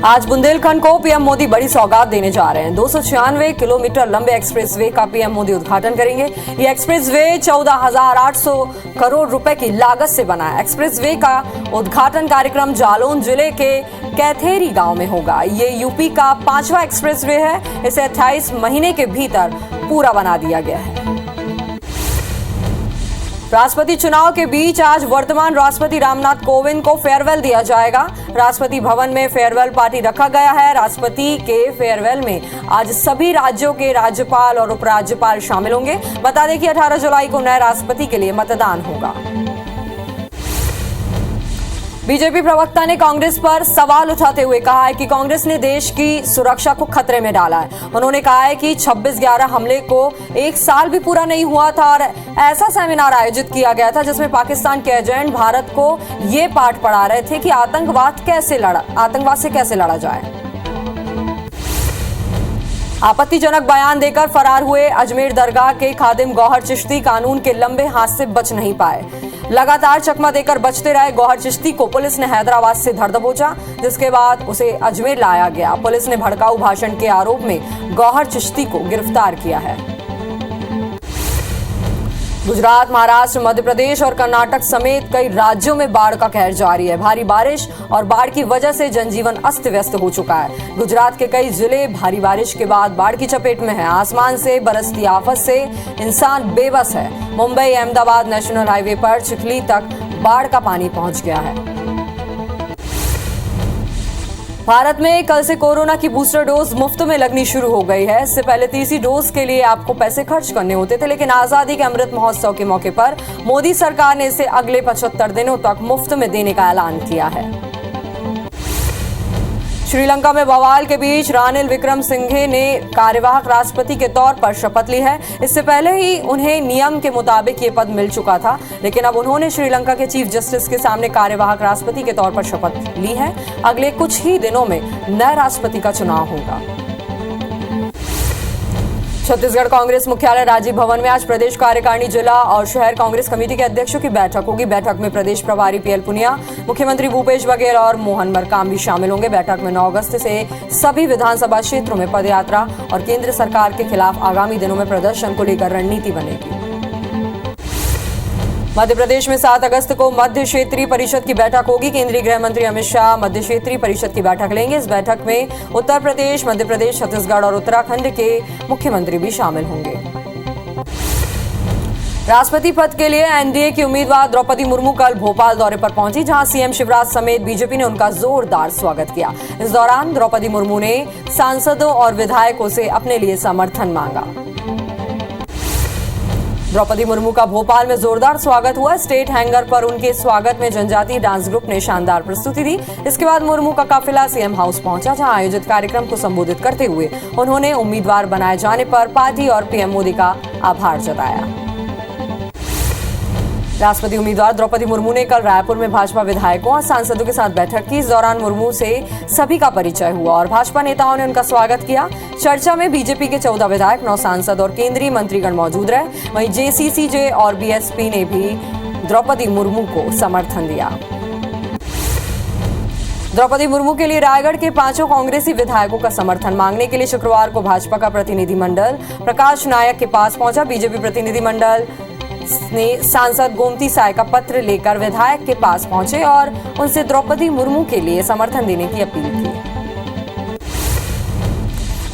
आज बुंदेलखंड को पीएम मोदी बड़ी सौगात देने जा रहे हैं। 296 किलोमीटर लंबे एक्सप्रेसवे का पीएम मोदी उद्घाटन करेंगे। ये एक्सप्रेसवे 14,800 करोड़ रुपए की लागत से बना है। एक्सप्रेसवे का उद्घाटन कार्यक्रम जालौन जिले के कैथेरी गांव में होगा। ये यूपी का 5वां एक्सप्रेसवे है। इसे 28 महीने के भीतर पूरा बना दिया गया है। राष्ट्रपति चुनाव के बीच आज वर्तमान राष्ट्रपति रामनाथ कोविंद को फेयरवेल दिया जाएगा। राष्ट्रपति भवन में फेयरवेल पार्टी रखा गया है। राष्ट्रपति के फेयरवेल में आज सभी राज्यों के राज्यपाल और उपराज्यपाल शामिल होंगे। बता दें कि 18 जुलाई को नए राष्ट्रपति के लिए मतदान होगा। बीजेपी प्रवक्ता ने कांग्रेस पर सवाल उठाते हुए कहा है कि कांग्रेस ने देश की सुरक्षा को खतरे में डाला है। उन्होंने कहा है कि 26/11 हमले को 1 साल भी पूरा नहीं हुआ था और ऐसा सेमिनार आयोजित किया गया था जिसमें पाकिस्तान के एजेंट भारत को ये पाठ पढ़ा रहे थे कि आतंकवाद से कैसे लड़ा जाए। आपत्तिजनक बयान देकर फरार हुए अजमेर दरगाह के खादिम गौहर चिश्ती कानून के लंबे हाथ से बच नहीं पाए। लगातार चकमा देकर बचते रहे गौहर चिश्ती को पुलिस ने हैदराबाद से धर दबोचा, जिसके बाद उसे अजमेर लाया गया। पुलिस ने भड़काऊ भाषण के आरोप में गौहर चिश्ती को गिरफ्तार किया है। गुजरात, महाराष्ट्र, मध्य प्रदेश और कर्नाटक समेत कई राज्यों में बाढ़ का कहर जारी है। भारी बारिश और बाढ़ की वजह से जनजीवन अस्त व्यस्त हो चुका है। गुजरात के कई जिले भारी बारिश के बाद बाढ़ की चपेट में हैं। आसमान से बरसती आफत से इंसान बेबस है। मुंबई अहमदाबाद नेशनल हाईवे पर चिखली तक बाढ़ का पानी पहुंच गया है। भारत में कल से कोरोना की बूस्टर डोज मुफ्त में लगनी शुरू हो गई है। इससे पहले तीसरी डोज के लिए आपको पैसे खर्च करने होते थे, लेकिन आजादी के अमृत महोत्सव के मौके पर मोदी सरकार ने इसे अगले 75 दिनों तक मुफ्त में देने का ऐलान किया है। श्रीलंका में बवाल के बीच रानिल विक्रमसिंघे ने कार्यवाहक राष्ट्रपति के तौर पर शपथ ली है। इससे पहले ही उन्हें नियम के मुताबिक ये पद मिल चुका था, लेकिन अब उन्होंने श्रीलंका के चीफ जस्टिस के सामने कार्यवाहक राष्ट्रपति के तौर पर शपथ ली है। अगले कुछ ही दिनों में नए राष्ट्रपति का चुनाव होगा। छत्तीसगढ़ कांग्रेस मुख्यालय राजीव भवन में आज प्रदेश कार्यकारिणी, जिला और शहर कांग्रेस कमेटी के अध्यक्षों की बैठक होगी। बैठक में प्रदेश प्रभारी पीएल पुनिया, मुख्यमंत्री भूपेश बघेल और मोहन मरकाम भी शामिल होंगे। बैठक में 9 अगस्त से सभी विधानसभा क्षेत्रों में पदयात्रा और केंद्र सरकार के खिलाफ आगामी दिनों में प्रदर्शन को लेकर रणनीति बनेगी। मध्य प्रदेश में 7 अगस्त को मध्य क्षेत्रीय परिषद की बैठक होगी। केंद्रीय गृह मंत्री अमित शाह मध्य क्षेत्रीय परिषद की बैठक लेंगे। इस बैठक में उत्तर प्रदेश, मध्य प्रदेश, छत्तीसगढ़ और उत्तराखंड के मुख्यमंत्री भी शामिल होंगे। राष्ट्रपति पद के लिए एनडीए की उम्मीदवार द्रौपदी मुर्मू कल भोपाल दौरे पर पहुंची, जहां सीएम शिवराज समेत बीजेपी ने उनका जोरदार स्वागत किया। इस दौरान द्रौपदी मुर्मू ने सांसदों और विधायकों से अपने लिए समर्थन मांगा। द्रौपदी मुर्मू का भोपाल में जोरदार स्वागत हुआ। स्टेट हैंगर पर उनके स्वागत में जनजातीय डांस ग्रुप ने शानदार प्रस्तुति दी। इसके बाद मुर्मू का काफिला सीएम हाउस पहुंचा, जहां आयोजित कार्यक्रम को संबोधित करते हुए उन्होंने उम्मीदवार बनाए जाने पर पार्टी और पीएम मोदी का आभार जताया। राष्ट्रपति उम्मीदवार द्रौपदी मुर्मू ने कल रायपुर में भाजपा विधायकों और सांसदों के साथ बैठक की। इस दौरान मुर्मू से सभी का परिचय हुआ और भाजपा नेताओं ने उनका स्वागत किया। चर्चा में बीजेपी के 14 विधायक, 9 सांसद और केंद्रीय मंत्रीगण मौजूद रहे। वहीं जेसीसीजे और बीएसपी ने भी द्रौपदी मुर्मू को समर्थन दिया। द्रौपदी मुर्मू के लिए रायगढ़ के 5 कांग्रेसी विधायकों का समर्थन मांगने के लिए शुक्रवार को भाजपा का प्रतिनिधिमंडल प्रकाश नायक के पास पहुंचा। बीजेपी प्रतिनिधिमंडल ने सांसद गोमती साय का पत्र लेकर विधायक के पास पहुंचे और उनसे द्रौपदी मुर्मू के लिए समर्थन देने की अपील की।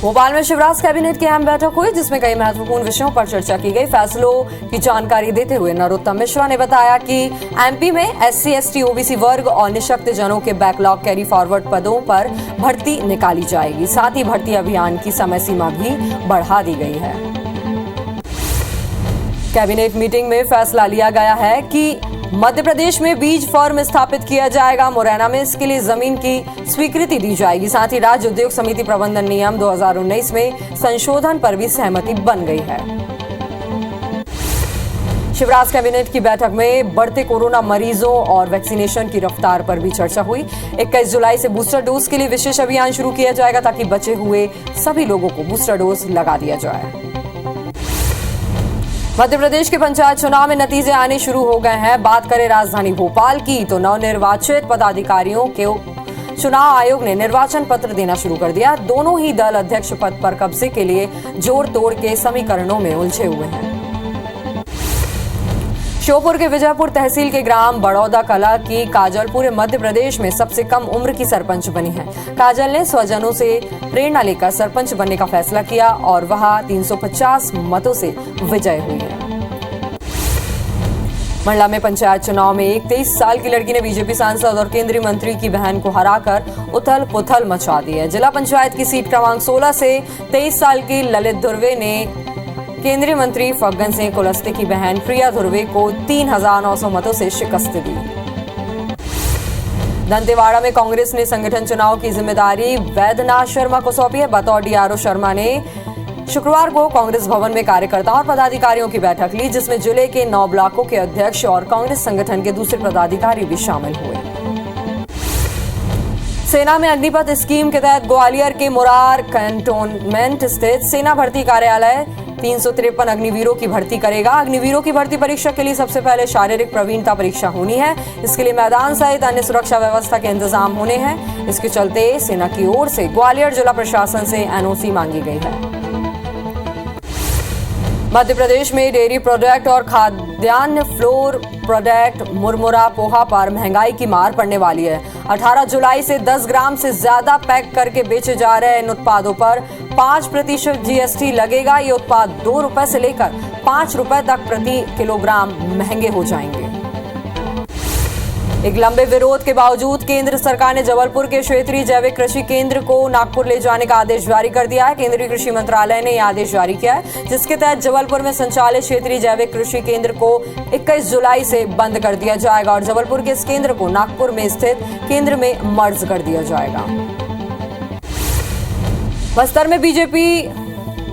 भोपाल में शिवराज कैबिनेट की अहम बैठक हुई, जिसमें कई महत्वपूर्ण विषयों पर चर्चा की गई। फैसलों की जानकारी देते हुए नरोत्तम मिश्रा ने बताया कि एमपी में एससी, एसटी, ओबीसी वर्ग और निःशक्त जनों के बैकलॉग कैरी फॉरवर्ड पदों पर भर्ती निकाली जाएगी। साथ ही भर्ती अभियान की समय सीमा भी बढ़ा दी गई है। कैबिनेट मीटिंग में फैसला लिया गया है कि मध्य प्रदेश में बीज फर्म स्थापित किया जाएगा। मुरैना में इसके लिए जमीन की स्वीकृति दी जाएगी। साथ ही राज्य उद्योग समिति प्रबंधन नियम 2019 में संशोधन पर भी सहमति बन गई है। शिवराज कैबिनेट की बैठक में बढ़ते कोरोना मरीजों और वैक्सीनेशन की रफ्तार पर भी चर्चा हुई। 21 जुलाई से बूस्टर डोज के लिए विशेष अभियान शुरू किया जाएगा, ताकि बचे हुए सभी लोगों को बूस्टर डोज लगा दिया जाए। मध्य प्रदेश के पंचायत चुनाव में नतीजे आने शुरू हो गए हैं। बात करें राजधानी भोपाल की, तो नवनिर्वाचित पदाधिकारियों चुनाव आयोग ने निर्वाचन पत्र देना शुरू कर दिया। दोनों ही दल अध्यक्ष पद पर कब्जे के लिए जोड़ तोड़ के समीकरणों में उलझे हुए हैं। श्योपुर के विजयपुर तहसील के ग्राम बड़ौदा कला की काजल पूरे मध्य प्रदेश में सबसे कम उम्र की सरपंच बनी है। काजल ने स्वजनों से प्रेरणा लेकर सरपंच बनने का फैसला किया और वह 350 मतों से विजय हुई है। मंडला में पंचायत चुनाव में एक 23 साल की लड़की ने बीजेपी सांसद और केंद्रीय मंत्री की बहन को हराकर उथल पुथल मचा दी है। जिला पंचायत की सीट क्रमांक 16 से 23 साल की ललित धुर्वे ने केंद्रीय मंत्री फग्गन सिंह कुलस्ते की बहन प्रिया धुर्वे को 3,900 मतों से शिकस्त दी। दंतेवाड़ा में कांग्रेस ने संगठन चुनाव की जिम्मेदारी वैद्यनाथ शर्मा को सौंपी है। बतौर डीआरओ शर्मा ने शुक्रवार को कांग्रेस भवन में कार्यकर्ताओं और पदाधिकारियों की बैठक ली, जिसमें जिले के 9 ब्लॉकों के अध्यक्ष और कांग्रेस संगठन के दूसरे पदाधिकारी भी शामिल हुए। सेना में अग्निपथ स्कीम के तहत ग्वालियर के मुरार कैंटोनमेंट स्थित सेना भर्ती कार्यालय 353 अग्निवीरों की भर्ती करेगा। अग्निवीरों की भर्ती परीक्षा के लिए सबसे पहले शारीरिक प्रवीणता परीक्षा होनी है। इसके लिए मैदान सहित अन्य सुरक्षा व्यवस्था के इंतजाम होने हैं। इसके चलते सेना की ओर से ग्वालियर जिला प्रशासन से एनओसी मांगी गई है। मध्य प्रदेश में डेयरी प्रोडक्ट और खाद्यान्न फ्लोर प्रोडक्ट मुरमुरा पोहा पर महंगाई की मार पड़ने वाली है। 18 जुलाई से 10 ग्राम से ज्यादा पैक करके बेचे जा रहे इन उत्पादों पर 5% जीएसटी लगेगा। ये उत्पाद 2 रुपए से लेकर 5 रुपए तक प्रति किलोग्राम महंगे हो जाएंगे। एक लंबे विरोध के बावजूद केंद्र सरकार ने जबलपुर के क्षेत्रीय जैविक कृषि केंद्र को नागपुर ले जाने का आदेश जारी कर दिया है। केंद्रीय कृषि मंत्रालय ने यह आदेश जारी किया है, जिसके तहत जबलपुर में संचालित क्षेत्रीय जैविक कृषि केंद्र को 21 जुलाई से बंद कर दिया जाएगा और जबलपुर के इस केंद्र को नागपुर में स्थित केंद्र में मर्ज कर दिया जाएगा। बस्तर में बीजेपी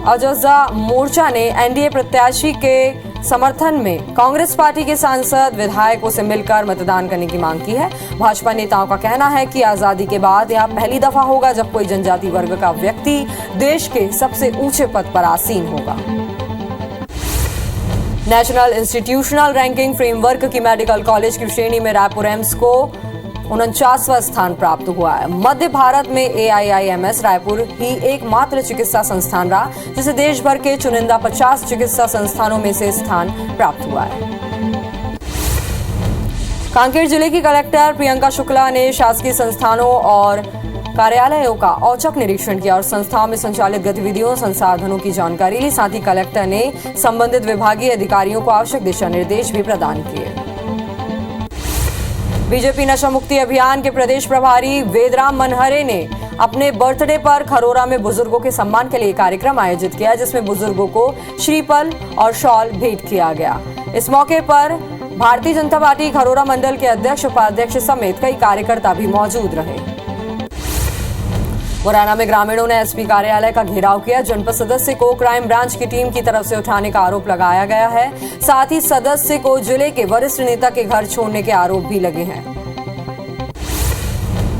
अजजा मोर्चा ने एनडीए प्रत्याशी के समर्थन में कांग्रेस पार्टी के सांसद विधायकों से मिलकर मतदान करने की मांग की है। भाजपा नेताओं का कहना है कि आजादी के बाद यह पहली दफा होगा जब कोई जनजाति वर्ग का व्यक्ति देश के सबसे ऊंचे पद पर आसीन होगा। नेशनल इंस्टीट्यूशनल रैंकिंग फ्रेमवर्क की मेडिकल कॉलेज की श्रेणी में रायपुर एम्स को 49वां स्थान प्राप्त हुआ है। मध्य भारत में AIIMS रायपुर ही एकमात्र चिकित्सा संस्थान रहा जिसे देश भर के चुनिंदा 50 चिकित्सा संस्थानों में से स्थान प्राप्त हुआ है। कांकेर जिले की कलेक्टर प्रियंका शुक्ला ने शासकीय संस्थानों और कार्यालयों का औचक निरीक्षण किया और संस्थाओं में संचालित गतिविधियों संसाधनों की जानकारी ली। साथ ही कलेक्टर ने संबंधित विभागीय अधिकारियों को आवश्यक दिशा निर्देश भी प्रदान किए। बीजेपी नशा मुक्ति अभियान के प्रदेश प्रभारी वेदराम मनहरे ने अपने बर्थडे पर खरोरा में बुजुर्गों के सम्मान के लिए कार्यक्रम आयोजित किया, जिसमें बुजुर्गों को श्रीफल और शॉल भेंट किया गया। इस मौके पर भारतीय जनता पार्टी खरोरा मंडल के अध्यक्ष उपाध्यक्ष समेत कई कार्यकर्ता भी मौजूद रहे। मुरैना में ग्रामीणों ने एसपी कार्यालय का घेराव किया। जनपद सदस्य को क्राइम ब्रांच की टीम की तरफ से उठाने का आरोप लगाया गया है। साथ ही सदस्य को जिले के वरिष्ठ नेता के घर छोड़ने के आरोप भी लगे हैं।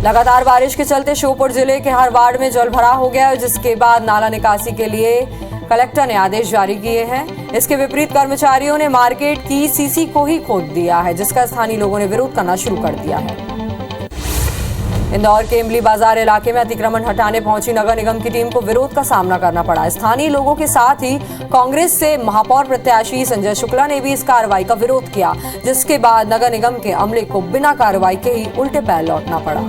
लगातार बारिश के चलते श्योपुर जिले के हर वार्ड में जल भराव हो गया है, जिसके बाद नाला निकासी के लिए कलेक्टर ने आदेश जारी किए हैं। इसके विपरीत कर्मचारियों ने मार्केट की सीसी को ही खोद दिया है, जिसका स्थानीय लोगों ने विरोध करना शुरू कर दिया है। इंदौर के इमली बाजार इलाके में अतिक्रमण हटाने पहुंची नगर निगम की टीम को विरोध का सामना करना पड़ा। स्थानीय लोगों के साथ ही कांग्रेस से महापौर प्रत्याशी संजय शुक्ला ने भी इस कार्रवाई का विरोध किया, जिसके बाद नगर निगम के अमले को बिना कार्रवाई के ही उल्टे पैर लौटना पड़ा।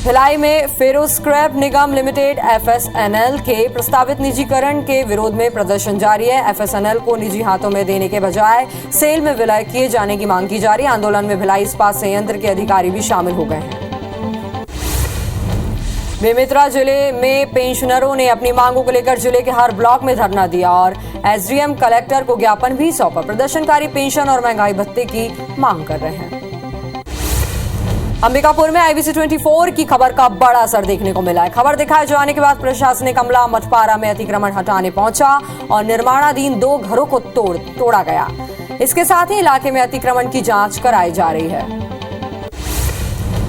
भिलाई में फेरो स्क्रैप निगम लिमिटेड FSNL के प्रस्तावित निजीकरण के विरोध में प्रदर्शन जारी है। FSNL को निजी हाथों में देने के बजाय सेल में विलय किए जाने की मांग की जा रही है। आंदोलन में भिलाई इस्पात संयंत्र के अधिकारी भी शामिल हो गए हैं। बेमेतरा जिले में पेंशनरों ने अपनी मांगों को लेकर जिले के हर ब्लॉक में धरना दिया और SDM कलेक्टर को ज्ञापन भी सौंपा। प्रदर्शनकारी पेंशन और महंगाई भत्ते की मांग कर रहे हैं। अंबिकापुर में IBC 24 की खबर का बड़ा असर देखने को मिला है। खबर दिखाए जाने के बाद प्रशासनिक अमला मठपारा में अतिक्रमण हटाने पहुंचा और निर्माणाधीन 2 घरों को तोड़ा गया। इसके साथ ही इलाके में अतिक्रमण की जांच कराई जा रही है।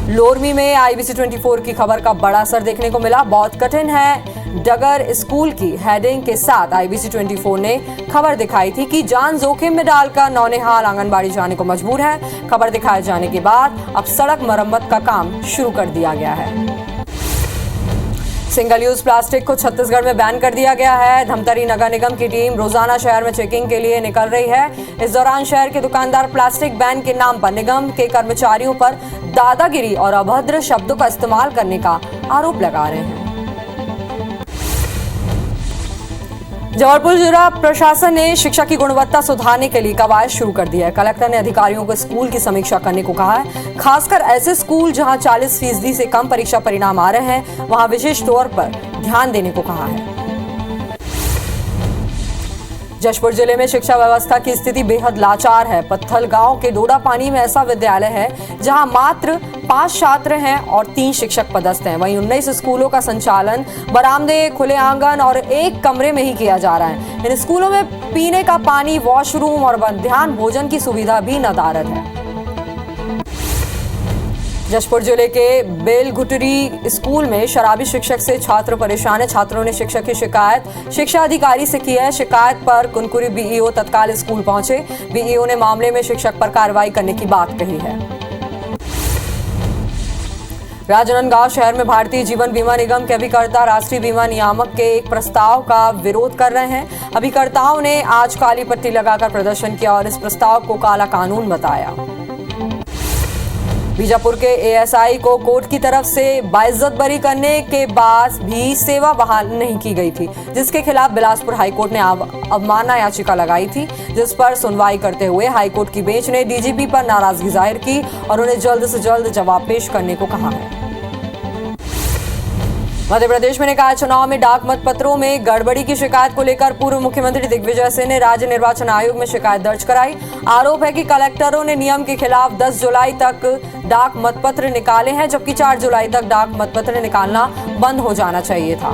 लोरमी में IBC 24 की खबर का बड़ा असर देखने को मिला। बहुत कठिन है डगर स्कूल की हेडिंग के साथ IBC 24 ने खबर दिखाई थी कि जान जोखिम में डालकर नौनिहाल आंगनबाड़ी जाने को मजबूर है। खबर दिखाए जाने के बाद अब सड़क मरम्मत का काम शुरू कर दिया गया है। सिंगल यूज प्लास्टिक को छत्तीसगढ़ में बैन कर दिया गया है। धमतरी नगर निगम की टीम रोजाना शहर में चेकिंग के लिए निकल रही है। इस दौरान शहर के दुकानदार प्लास्टिक बैन के नाम पर निगम के कर्मचारियों पर दादागिरी और अभद्र शब्दों का इस्तेमाल करने का आरोप लगा रहे हैं। जबलपुर जिला प्रशासन ने शिक्षा की गुणवत्ता सुधारने के लिए कवायद शुरू कर दी है। कलेक्टर ने अधिकारियों को स्कूल की समीक्षा करने को कहा है। खासकर ऐसे स्कूल जहां 40% से कम परीक्षा परिणाम आ रहे हैं, वहां विशेष तौर पर ध्यान देने को कहा है। जशपुर जिले में शिक्षा व्यवस्था की स्थिति बेहद लाचार है। पत्थल गांव के डोडा पानी में ऐसा विद्यालय है जहां मात्र 5 छात्र हैं और 3 शिक्षक पदस्थ हैं। वहीं 19 स्कूलों का संचालन बरामदे, खुले आंगन और एक कमरे में ही किया जा रहा है। इन स्कूलों में पीने का पानी, वॉशरूम और मध्याह्न भोजन की सुविधा भी नदारद है। जशपुर जिले के बेलघुटरी स्कूल में शराबी शिक्षक से छात्र परेशान है। छात्रों ने शिक्षक की शिकायत शिक्षा अधिकारी से की है। शिकायत पर कुनकुरी BEO तत्काल स्कूल पहुंचे। BEO ने मामले में शिक्षक पर कार्रवाई करने की बात कही है। राजनांदगांव शहर में भारतीय जीवन बीमा निगम के अभिकर्ता राष्ट्रीय बीमा नियामक के एक प्रस्ताव का विरोध कर रहे हैं। अभिकर्ताओं ने आज काली पट्टी लगाकर प्रदर्शन किया और इस प्रस्ताव को काला कानून बताया। बीजापुर के ASI को कोर्ट की तरफ से बाइज्जत बरी करने के बाद भी सेवा बहाल नहीं की गई थी, जिसके खिलाफ बिलासपुर हाईकोर्ट ने अवमानना याचिका लगाई थी, जिस पर सुनवाई करते हुए हाईकोर्ट की बेंच ने DGP पर नाराजगी जाहिर की और उन्हें जल्द से जल्द जवाब पेश करने को कहा है। मध्य प्रदेश में निकाय चुनाव में डाक मतपत्रों में गड़बड़ी की शिकायत को लेकर पूर्व मुख्यमंत्री दिग्विजय सिंह ने राज्य निर्वाचन आयोग में शिकायत दर्ज कराई। आरोप है कि कलेक्टरों ने नियम के खिलाफ 10 जुलाई तक डाक मतपत्र निकाले हैं, जबकि 4 जुलाई तक डाक मतपत्र निकालना बंद हो जाना चाहिए था।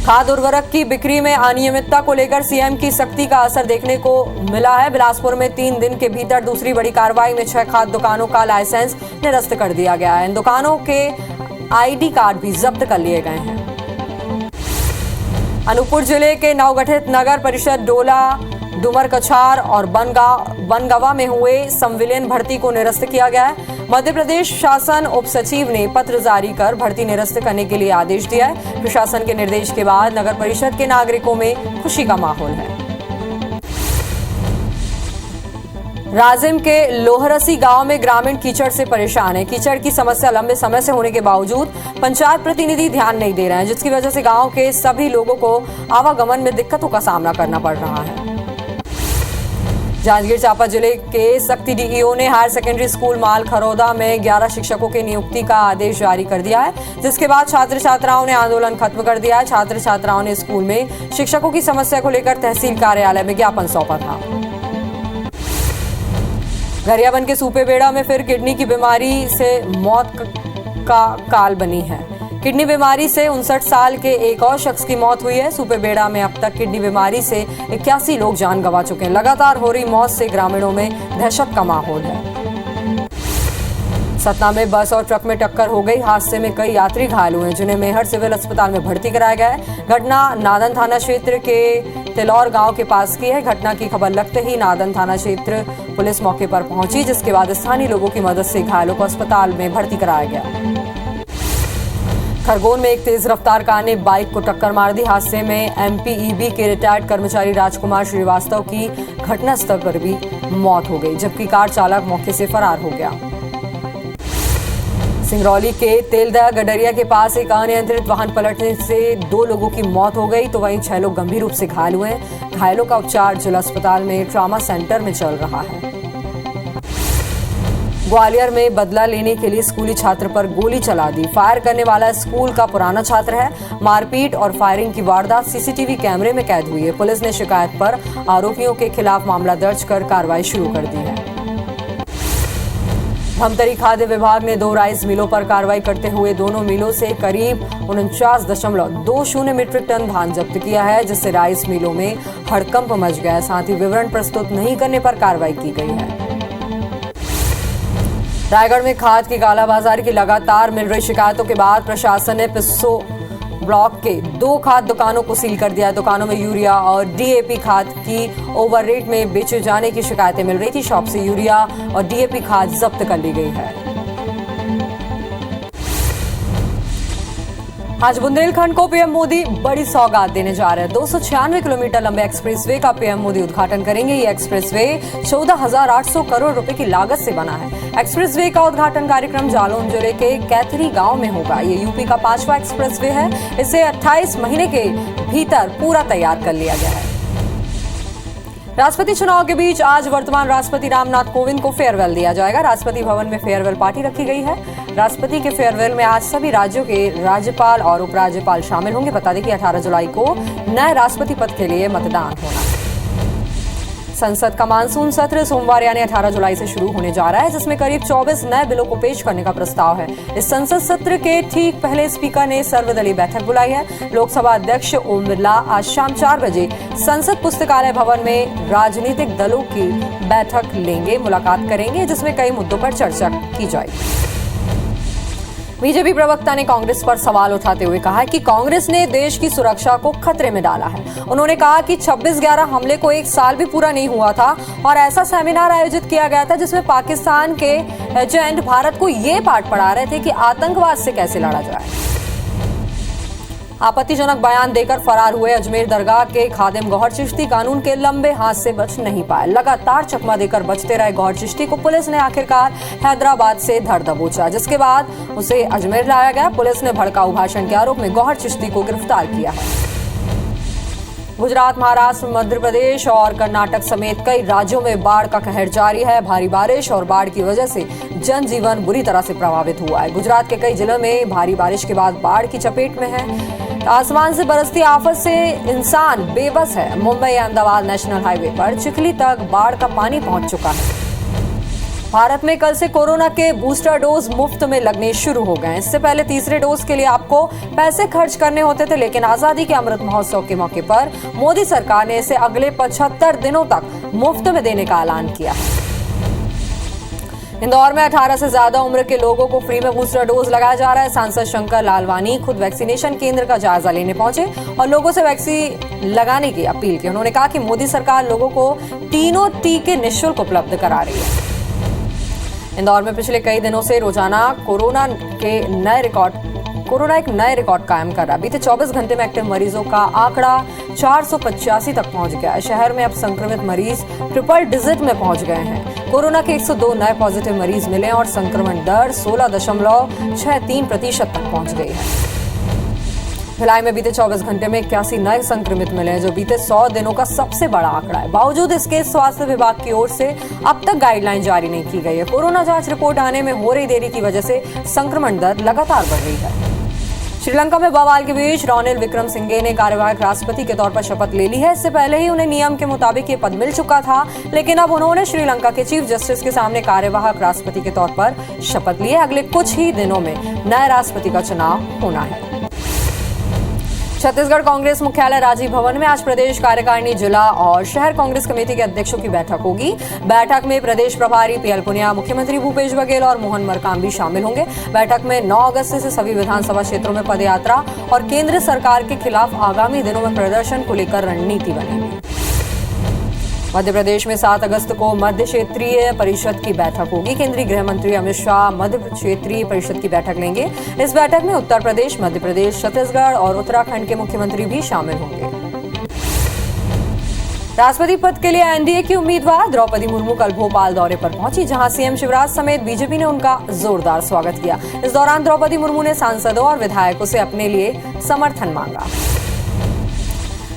खाद्य उर्वरक की बिक्री में अनियमितता को लेकर CM की सख्ती का असर देखने को मिला है। बिलासपुर में 3 दिन के भीतर दूसरी बड़ी कार्रवाई में 6 खाद्य दुकानों का लाइसेंस निरस्त कर दिया गया है। इन दुकानों के ID कार्ड भी जब्त कर लिए गए हैं। अनूपपुर जिले के नवगठित नगर परिषद डोला, डुमरकछार और बनगावा में हुए संविलियन भर्ती को निरस्त किया गया है। मध्य प्रदेश शासन उप सचिव ने पत्र जारी कर भर्ती निरस्त करने के लिए आदेश दिया है। प्रशासन के निर्देश के बाद नगर परिषद के नागरिकों में खुशी का माहौल है। राजिम के लोहरसी गांव में ग्रामीण कीचड़ से परेशान है। कीचड़ की समस्या लंबे समय से होने के बावजूद पंचायत प्रतिनिधि ध्यान नहीं दे रहे हैं, जिसकी वजह से गांव के सभी लोगों को आवागमन में दिक्कतों का सामना करना पड़ रहा है। जांजगीर चांपा जिले के सक्ती DEO ने हायर सेकेंडरी स्कूल माल खरोदा में 11 शिक्षकों की नियुक्ति का आदेश जारी कर दिया है, जिसके बाद छात्र छात्राओं ने आंदोलन खत्म कर दिया है। छात्र छात्राओं ने स्कूल में शिक्षकों की समस्या को लेकर तहसील कार्यालय में ज्ञापन सौंपा था। गरियाबंद के सूपेबेड़ा में फिर किडनी की बीमारी से मौत का काल बनी है। किडनी बीमारी से 59 साल के एक और शख्स की मौत हुई है। सूपेबेड़ा में अब तक किडनी बीमारी से 81 लोग जान गंवा चुके हैं। लगातार हो रही मौत से ग्रामीणों में दहशत का माहौल है। सतना में बस और ट्रक में टक्कर हो गई। हादसे में कई यात्री घायल हुए, जिन्हें मेहर सिविल अस्पताल में भर्ती कराया गया है। घटना नादन थाना क्षेत्र के तिलौर गांव के पास की है। घटना की खबर लगते ही नादन थाना क्षेत्र पुलिस मौके पर पहुंची, जिसके बाद स्थानीय लोगों की मदद से घायलों को अस्पताल में भर्ती कराया गया। खरगोन में एक तेज रफ्तार कार ने बाइक को टक्कर मार दी। हादसे में MPEB के रिटायर्ड कर्मचारी राजकुमार श्रीवास्तव की घटनास्थल पर भी मौत हो गई, जबकि कार चालक मौके से फरार हो गया। सिंगरौली के तेलदया गडरिया के पास एक अनियंत्रित वाहन पलटने से 2 लोगों की मौत हो गई, तो वहीं 6 लोग गंभीर रूप से घायल हुए हैं। घायलों का उपचार जिला अस्पताल में ट्रॉमा सेंटर में चल रहा है। ग्वालियर में बदला लेने के लिए स्कूली छात्र पर गोली चला दी। फायर करने वाला स्कूल का पुराना छात्र है। मारपीट और फायरिंग की वारदात CCTV कैमरे में कैद हुई है। पुलिस ने शिकायत पर आरोपियों के खिलाफ मामला दर्ज कर कार्रवाई शुरू कर दी है। धमतरी खाद्य विभाग ने 2 राइस मिलों पर कार्रवाई करते हुए दोनों मिलों से करीब 49.20 मीट्रिक टन धान जब्त किया है, जिससे राइस मिलों में हड़कंप मच गया। साथ ही विवरण प्रस्तुत नहीं करने पर कार्रवाई की गई है। रायगढ़ में खाद की कालाबाजारी की लगातार मिल रही शिकायतों के बाद प्रशासन ने ब्लॉक के 2 खाद दुकानों को सील कर दिया। दुकानों में यूरिया और डीएपी खाद की ओवर रेट में बेचे जाने की शिकायतें मिल रही थी। शॉप से यूरिया और डीएपी खाद जब्त कर ली गई है। आज बुंदेलखंड को पीएम मोदी बड़ी सौगात देने जा रहे हैं। 296 किलोमीटर लंबे एक्सप्रेसवे का पीएम मोदी उद्घाटन करेंगे। ये एक्सप्रेसवे 14,800 करोड़ रुपए की लागत से बना है। एक्सप्रेसवे का उद्घाटन कार्यक्रम जालौन जिले के कैथरी गांव में होगा। ये यूपी का 5वां एक्सप्रेसवे है। इसे 28 महीने के भीतर पूरा तैयार कर लिया गया है। राष्ट्रपति चुनाव के बीच आज वर्तमान राष्ट्रपति रामनाथ कोविंद को फेयरवेल दिया जाएगा। राष्ट्रपति भवन में फेयरवेल पार्टी रखी गई है। राष्ट्रपति के फेयरवेल में आज सभी राज्यों के राज्यपाल और उपराज्यपाल शामिल होंगे। बता दें कि 18 जुलाई को नए राष्ट्रपति पद के लिए मतदान होना है। संसद का मानसून सत्र सोमवार यानी 18 जुलाई से शुरू होने जा रहा है, जिसमें करीब 24 नए बिलों को पेश करने का प्रस्ताव है। इस संसद सत्र के ठीक पहले स्पीकर ने सर्वदलीय बैठक बुलाई है। लोकसभा अध्यक्ष ओम बिरला आज शाम 4 बजे संसद पुस्तकालय भवन में राजनीतिक दलों की बैठक लेंगे, मुलाकात करेंगे, जिसमें कई मुद्दों पर चर्चा की जाएगी। बीजेपी प्रवक्ता ने कांग्रेस पर सवाल उठाते हुए कहा कि कांग्रेस ने देश की सुरक्षा को खतरे में डाला है। उन्होंने कहा कि 26/11 हमले को 1 साल भी पूरा नहीं हुआ था और ऐसा सेमिनार आयोजित किया गया था जिसमें पाकिस्तान के एजेंट भारत को ये पाठ पढ़ा रहे थे कि आतंकवाद से कैसे लड़ा जाए। आपत्तिजनक बयान देकर फरार हुए अजमेर दरगाह के खादिम गौहर चिश्ती कानून के लंबे हाथ से बच नहीं पाए। लगातार चकमा देकर बचते रहे गौहर चिश्ती को पुलिस ने आखिरकार हैदराबाद से धर दबोचा, जिसके बाद उसे अजमेर लाया गया। पुलिस ने भड़काऊ भाषण के आरोप में गौहर चिश्ती को गिरफ्तार किया है। गुजरात, महाराष्ट्र, मध्य प्रदेश और कर्नाटक समेत कई राज्यों में बाढ़ का कहर जारी है। भारी बारिश और बाढ़ की वजह से जनजीवन बुरी तरह से प्रभावित हुआ है। गुजरात के कई जिलों में भारी बारिश के बाद बाढ़ की चपेट में है। आसमान से बरसती आफत से इंसान बेबस है। मुंबई अहमदाबाद नेशनल हाईवे पर चिखली तक बाढ़ का पानी पहुंच चुका है। भारत में कल से कोरोना के बूस्टर डोज मुफ्त में लगने शुरू हो गए। इससे पहले तीसरे डोज के लिए आपको पैसे खर्च करने होते थे, लेकिन आजादी के अमृत महोत्सव के मौके पर मोदी सरकार ने इसे अगले 75 दिनों तक मुफ्त में देने का ऐलान किया है। इंदौर में 18 से ज्यादा उम्र के लोगों को फ्री में बूस्टर डोज लगाया जा रहा है। सांसद शंकर लालवानी खुद वैक्सीनेशन केंद्र का जायजा लेने पहुंचे और लोगों से वैक्सीन लगाने की अपील की। उन्होंने कहा कि मोदी सरकार लोगों को तीनों टीके निःशुल्क उपलब्ध करा रही है। इंदौर में पिछले कई दिनों से रोजाना कोरोना एक नए रिकॉर्ड कायम कर रहा है। बीते 24 घंटे में एक्टिव मरीजों का आंकड़ा 485 तक पहुंच गया है। शहर में अब संक्रमित मरीज ट्रिपल डिजिट में पहुंच गए हैं। कोरोना के 102 नए पॉजिटिव मरीज मिले और संक्रमण दर 16.63% तक पहुंच गई है। भिलाई में बीते 24 घंटे में 81 नए संक्रमित मिले हैं, जो बीते 100 दिनों का सबसे बड़ा आंकड़ा है। बावजूद इसके स्वास्थ्य विभाग की ओर से अब तक गाइडलाइन जारी नहीं की गई है। कोरोना जांच रिपोर्ट आने में हो रही देरी की वजह से संक्रमण दर लगातार बढ़ रही है। श्रीलंका में बवाल के बीच रानिल विक्रमसिंघे ने कार्यवाहक राष्ट्रपति के तौर पर शपथ ले ली है। इससे पहले ही उन्हें नियम के मुताबिक ये पद मिल चुका था, लेकिन अब उन्होंने श्रीलंका के चीफ जस्टिस के सामने कार्यवाहक राष्ट्रपति के तौर पर शपथ ली है। अगले कुछ ही दिनों में नए राष्ट्रपति का चुनाव होना है। छत्तीसगढ़ कांग्रेस मुख्यालय राजीव भवन में आज प्रदेश कार्यकारिणी, जिला और शहर कांग्रेस कमेटी के अध्यक्षों की बैठक होगी। बैठक में प्रदेश प्रभारी पीएल पुनिया, मुख्यमंत्री भूपेश बघेल और मोहन मरकाम भी शामिल होंगे। बैठक में 9 अगस्त से सभी विधानसभा क्षेत्रों में पदयात्रा और केंद्र सरकार के खिलाफ आगामी दिनों में प्रदर्शन को लेकर रणनीति बनेगी। मध्य प्रदेश में 7 अगस्त को मध्य क्षेत्रीय परिषद की बैठक होगी। केंद्रीय गृह मंत्री अमित शाह मध्य क्षेत्रीय परिषद की बैठक लेंगे। इस बैठक में उत्तर प्रदेश, मध्य प्रदेश, छत्तीसगढ़ और उत्तराखंड के मुख्यमंत्री भी शामिल होंगे। राष्ट्रपति पद के लिए एनडीए की उम्मीदवार द्रौपदी मुर्मू कल भोपाल दौरे पर पहुंची, जहां सीएम शिवराज समेत बीजेपी ने उनका जोरदार स्वागत किया। इस दौरान द्रौपदी मुर्मू ने सांसदों और विधायकों से अपने लिए समर्थन मांगा।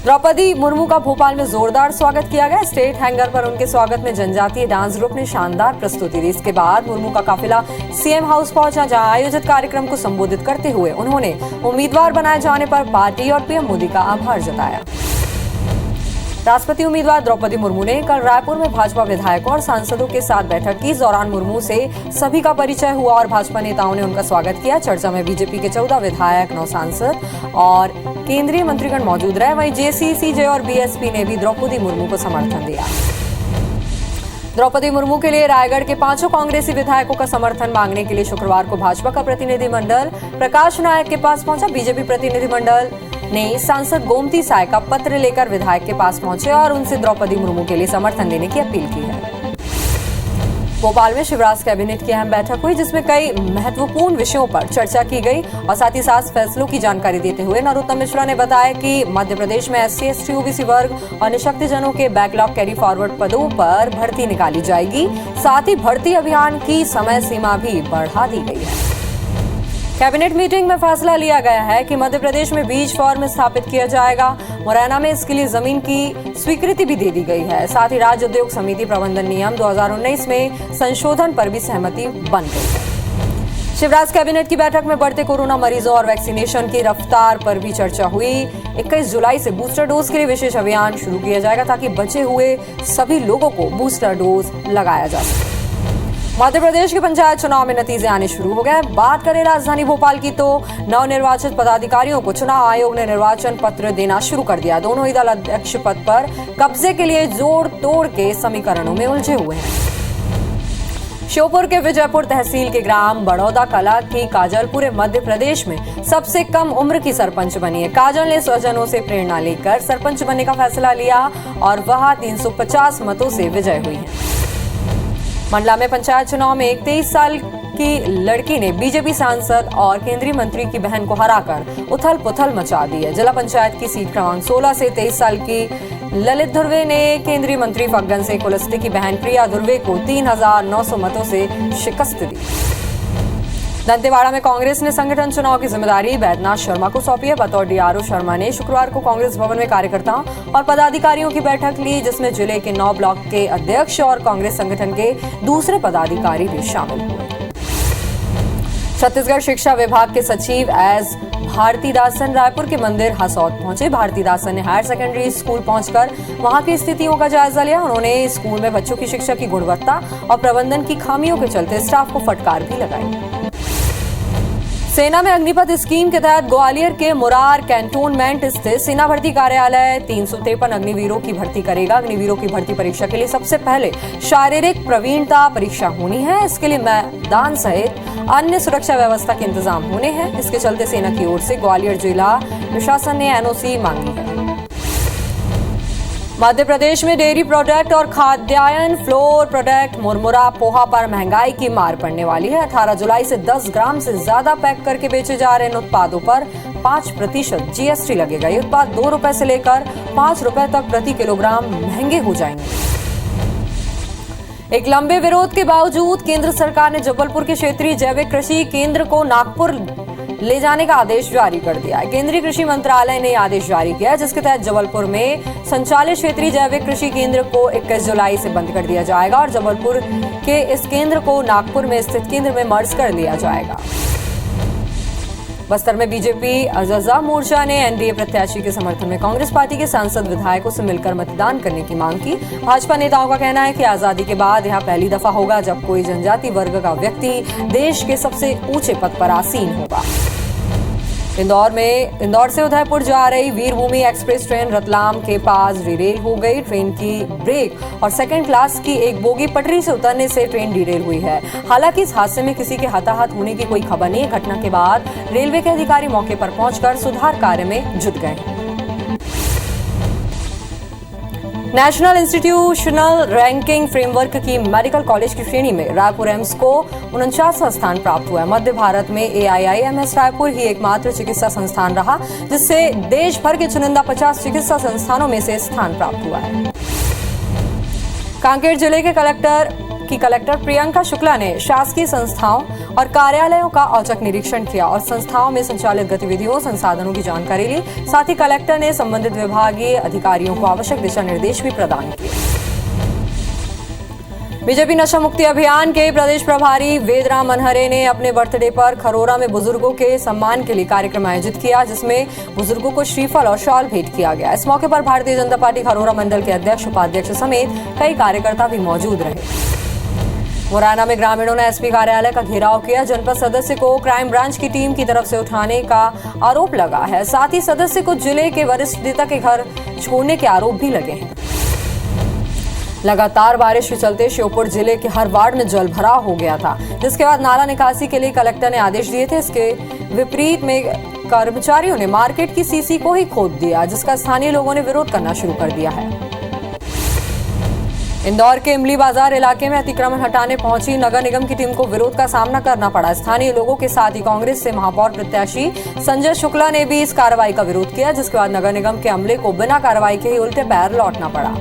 द्रौपदी मुर्मू का भोपाल में जोरदार स्वागत किया गया। स्टेट हैंगर पर उनके स्वागत में जनजातीय डांस ग्रुप ने शानदार प्रस्तुति दी। इसके बाद मुर्मू का काफिला सीएम हाउस पहुंचा, जहां आयोजित कार्यक्रम को संबोधित करते हुए उन्होंने उम्मीदवार बनाए जाने पर पार्टी और पीएम मोदी का आभार जताया। राष्ट्रपति उम्मीदवार द्रौपदी मुर्मू ने कल रायपुर में भाजपा विधायकों और सांसदों के साथ बैठक की। इस दौरान मुर्मू से सभी का परिचय हुआ और भाजपा नेताओं ने उनका स्वागत किया। चर्चा में बीजेपी के 14 विधायक, 9 सांसद और केंद्रीय मंत्रीगण मौजूद रहे। वहीं जेसीसीजे और बीएसपी ने भी द्रौपदी मुर्मू को समर्थन दिया। द्रौपदी मुर्मू के लिए रायगढ़ के 5 कांग्रेसी विधायकों का समर्थन मांगने के लिए शुक्रवार को भाजपा का प्रतिनिधिमंडल प्रकाश नायक के पास पहुंचा। बीजेपी प्रतिनिधिमंडल ने सांसद गोमती साय का पत्र लेकर विधायक के पास पहुंचे और उनसे द्रौपदी मुर्मू के लिए समर्थन देने की अपील की है। भोपाल में शिवराज कैबिनेट की अहम बैठक हुई, जिसमें कई महत्वपूर्ण विषयों पर चर्चा की गई और साथ ही साथ फैसलों की जानकारी देते हुए नरोत्तम मिश्रा ने बताया कि मध्य प्रदेश में SC, ST, OBC वर्ग और निःशक्तजनों के बैकलॉग कैरी फॉरवर्ड पदों पर भर्ती निकाली जाएगी। साथ ही भर्ती अभियान की समय सीमा भी बढ़ा दी गई है। कैबिनेट मीटिंग में फैसला लिया गया है कि मध्य प्रदेश में बीज फार्म स्थापित किया जाएगा। मुरैना में इसके लिए जमीन की स्वीकृति भी दे दी गई है। साथ ही राज्य उद्योग समिति प्रबंधन नियम 2019 में संशोधन पर भी सहमति बन गई है। शिवराज कैबिनेट की बैठक में बढ़ते कोरोना मरीजों और वैक्सीनेशन की रफ्तार पर भी चर्चा हुई। 21 जुलाई से बूस्टर डोज के लिए विशेष अभियान शुरू किया जाएगा ताकि बचे हुए सभी लोगों को बूस्टर डोज लगाया जा सके। मध्य प्रदेश के पंचायत चुनाव में नतीजे आने शुरू हो गए। बात करें राजधानी भोपाल की तो नवनिर्वाचित पदाधिकारियों को चुनाव आयोग ने निर्वाचन पत्र देना शुरू कर दिया। दोनों ही दल अध्यक्ष पद पर कब्जे के लिए जोड़ तोड़ के समीकरणों में उलझे हुए हैं। श्योपुर के विजयपुर तहसील के ग्राम बड़ौदा कला की काजल पूरे मध्य प्रदेश में सबसे कम उम्र की सरपंच बनी है। काजल ने स्वजनों से प्रेरणा लेकर सरपंच बनने का फैसला लिया और वह 350 मतों से विजय हुई है। मंडला में पंचायत चुनाव में एक 23 साल की लड़की ने बीजेपी सांसद और केंद्रीय मंत्री की बहन को हराकर उथल पुथल मचा दी है। जिला पंचायत की सीट क्रमांक 16 से 23 साल की ललित धुर्वे ने केंद्रीय मंत्री फग्गन सिंह कुलस्ते की बहन प्रिया धुर्वे को 3900 मतों से शिकस्त दी। दंतेवाड़ा में कांग्रेस ने संगठन चुनाव की जिम्मेदारी बैद्यनाथ शर्मा को सौंपी है। बतौर DRO शर्मा ने शुक्रवार को कांग्रेस भवन में कार्यकर्ताओं और पदाधिकारियों की बैठक ली, जिसमें जिले के 9 ब्लॉक के अध्यक्ष और कांग्रेस संगठन के दूसरे पदाधिकारी भी शामिल हुए। छत्तीसगढ़ शिक्षा विभाग के सचिव एस भारतीदासन रायपुर के मंदिर हसौद पहुंचे। भारतीदासन ने हायर सेकेंडरी स्कूल पहुंचकर वहां की स्थितियों का जायजा लिया। उन्होंने स्कूल में बच्चों की शिक्षा की गुणवत्ता और प्रबंधन की खामियों के चलते स्टाफ को फटकार भी लगाई। सेना में अग्निपथ स्कीम के तहत ग्वालियर के मुरार कैंटोनमेंट स्थित सेना भर्ती कार्यालय 353 अग्निवीरों की भर्ती करेगा। अग्निवीरों की भर्ती परीक्षा के लिए सबसे पहले शारीरिक प्रवीणता परीक्षा होनी है। इसके लिए मैदान सहित अन्य सुरक्षा व्यवस्था के इंतजाम होने हैं। इसके चलते सेना की ओर से ग्वालियर जिला प्रशासन ने NOC मांगी है। मध्य प्रदेश में डेयरी प्रोडक्ट और खाद्यान्न फ्लोर प्रोडक्ट मुरमुरा पोहा पर महंगाई की मार पड़ने वाली है। 18 जुलाई से 10 ग्राम से ज्यादा पैक करके बेचे जा रहे इन उत्पादों पर 5% GST लगेगा। ये उत्पाद 2 रुपए से लेकर 5 रुपए तक प्रति किलोग्राम महंगे हो जाएंगे। एक लंबे विरोध के बावजूद केंद्र सरकार ने जबलपुर के क्षेत्रीय जैविक कृषि केंद्र को नागपुर ले जाने का आदेश जारी कर दिया है। केंद्रीय कृषि मंत्रालय ने आदेश जारी किया, जिसके तहत जबलपुर में संचालित क्षेत्रीय जैविक कृषि केंद्र को 21 जुलाई से बंद कर दिया जाएगा और जबलपुर के इस केंद्र को नागपुर में स्थित केंद्र में मर्ज कर लिया जाएगा। बस्तर में बीजेपी अज़ज़ा मोर्चा ने NDA प्रत्याशी के समर्थन में कांग्रेस पार्टी के सांसद विधायकों से मिलकर मतदान करने की मांग की। भाजपा नेताओं का कहना है कि आजादी के बाद यह पहली दफा होगा जब कोई जनजाति वर्ग का व्यक्ति देश के सबसे ऊंचे पद पर आसीन होगा। इंदौर से उदयपुर जा रही वीरभूमि एक्सप्रेस ट्रेन रतलाम के पास डिरेल हो गई। ट्रेन की ब्रेक और सेकंड क्लास की एक बोगी पटरी से उतरने से ट्रेन डिरेल हुई है। हालांकि इस हादसे में किसी के हताहत होने की कोई खबर नहीं है। घटना के बाद रेलवे के अधिकारी मौके पर पहुंचकर सुधार कार्य में जुट गए। नेशनल इंस्टीट्यूशनल रैंकिंग फ्रेमवर्क की मेडिकल कॉलेज की श्रेणी में रायपुर एम्स को 49वां स्थान प्राप्त हुआ है। मध्य भारत में AIIMS रायपुर ही एकमात्र चिकित्सा संस्थान रहा जिससे देश भर के चुनिंदा 50 चिकित्सा संस्थानों में से स्थान प्राप्त हुआ है। कांकेर जिले के कलेक्टर प्रियंका शुक्ला ने शासकीय संस्थाओं और कार्यालयों का औचक निरीक्षण किया और संस्थाओं में संचालित गतिविधियों संसाधनों की जानकारी ली। साथ ही कलेक्टर ने संबंधित विभागीय अधिकारियों को आवश्यक दिशा निर्देश भी प्रदान किए। बीजेपी नशा मुक्ति अभियान के प्रदेश प्रभारी वेदराम मनहरे ने अपने बर्थडे पर खरोरा में बुजुर्गों के सम्मान के लिए कार्यक्रम आयोजित किया, जिसमें बुजुर्गों को श्रीफल और शॉल भेंट किया गया। इस मौके पर भारतीय जनता पार्टी खरोरा मंडल के अध्यक्ष उपाध्यक्ष समेत कई कार्यकर्ता भी मौजूद रहे। मुरैना में ग्रामीणों ने एसपी कार्यालय का घेराव किया। जनपद सदस्य को क्राइम ब्रांच की टीम की तरफ से उठाने का आरोप लगा है। साथ ही सदस्य को जिले के वरिष्ठ नेता के घर छोड़ने के आरोप भी लगे हैं। लगातार बारिश के चलते श्योपुर जिले के हर वार्ड में जल भराव हो गया था, जिसके बाद नाला निकासी के लिए कलेक्टर ने आदेश दिए थे। इसके विपरीत में कर्मचारियों ने मार्केट की सीसी को ही खोद दिया, जिसका स्थानीय लोगों ने विरोध करना शुरू कर दिया है। इंदौर के इमली बाजार इलाके में अतिक्रमण हटाने पहुंची नगर निगम की टीम को विरोध का सामना करना पड़ा। स्थानीय लोगों के साथ ही कांग्रेस से महापौर प्रत्याशी संजय शुक्ला ने भी इस कार्रवाई का विरोध किया, जिसके बाद नगर निगम के अमले को बिना कार्रवाई के ही उल्टे पैर लौटना पड़ा।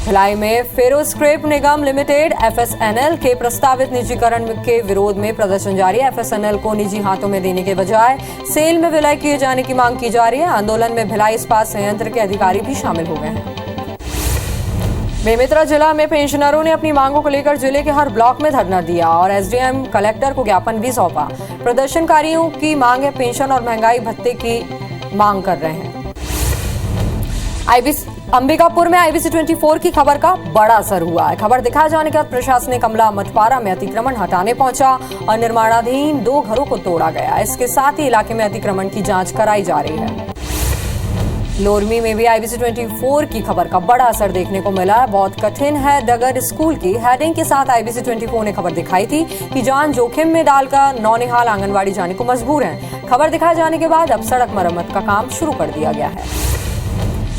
भिलाई में फेरोस्क्रैप निगम लिमिटेड एफएसएनएल के प्रस्तावित निजीकरण के विरोध में प्रदर्शन जारी है। एफएसएनएल को निजी हाथों में देने के बजाय सेल में विलय किए जाने की मांग की जा रही है। आंदोलन में भिलाई इस्पात संयंत्र के अधिकारी भी शामिल हो गए हैं। बेमेतरा जिला में पेंशनरों ने अपनी मांगों को लेकर जिले के हर ब्लॉक में धरना दिया और एसडीएम कलेक्टर को ज्ञापन भी सौंपा। प्रदर्शनकारियों की मांग है पेंशन और महंगाई भत्ते की मांग कर रहे हैं। अंबिकापुर में IBC 24 की खबर का बड़ा असर हुआ है। खबर दिखाए जाने के बाद प्रशासनिक अमला मतपारा में अतिक्रमण हटाने पहुंचा और निर्माणाधीन 2 घरों को तोड़ा गया। इसके साथ ही इलाके में अतिक्रमण की जांच कराई जा रही है। लोरमी में भी IBC 24 की खबर का बड़ा असर देखने को मिला है। बहुत कठिन है डगर स्कूल की हेडिंग के साथ IBC 24 ने खबर दिखाई थी कि जान जोखिम में डालकर नौनिहाल आंगनवाड़ी जाने को मजबूर हैं। खबर दिखाए जाने के बाद अब सड़क मरम्मत का काम शुरू कर दिया गया है।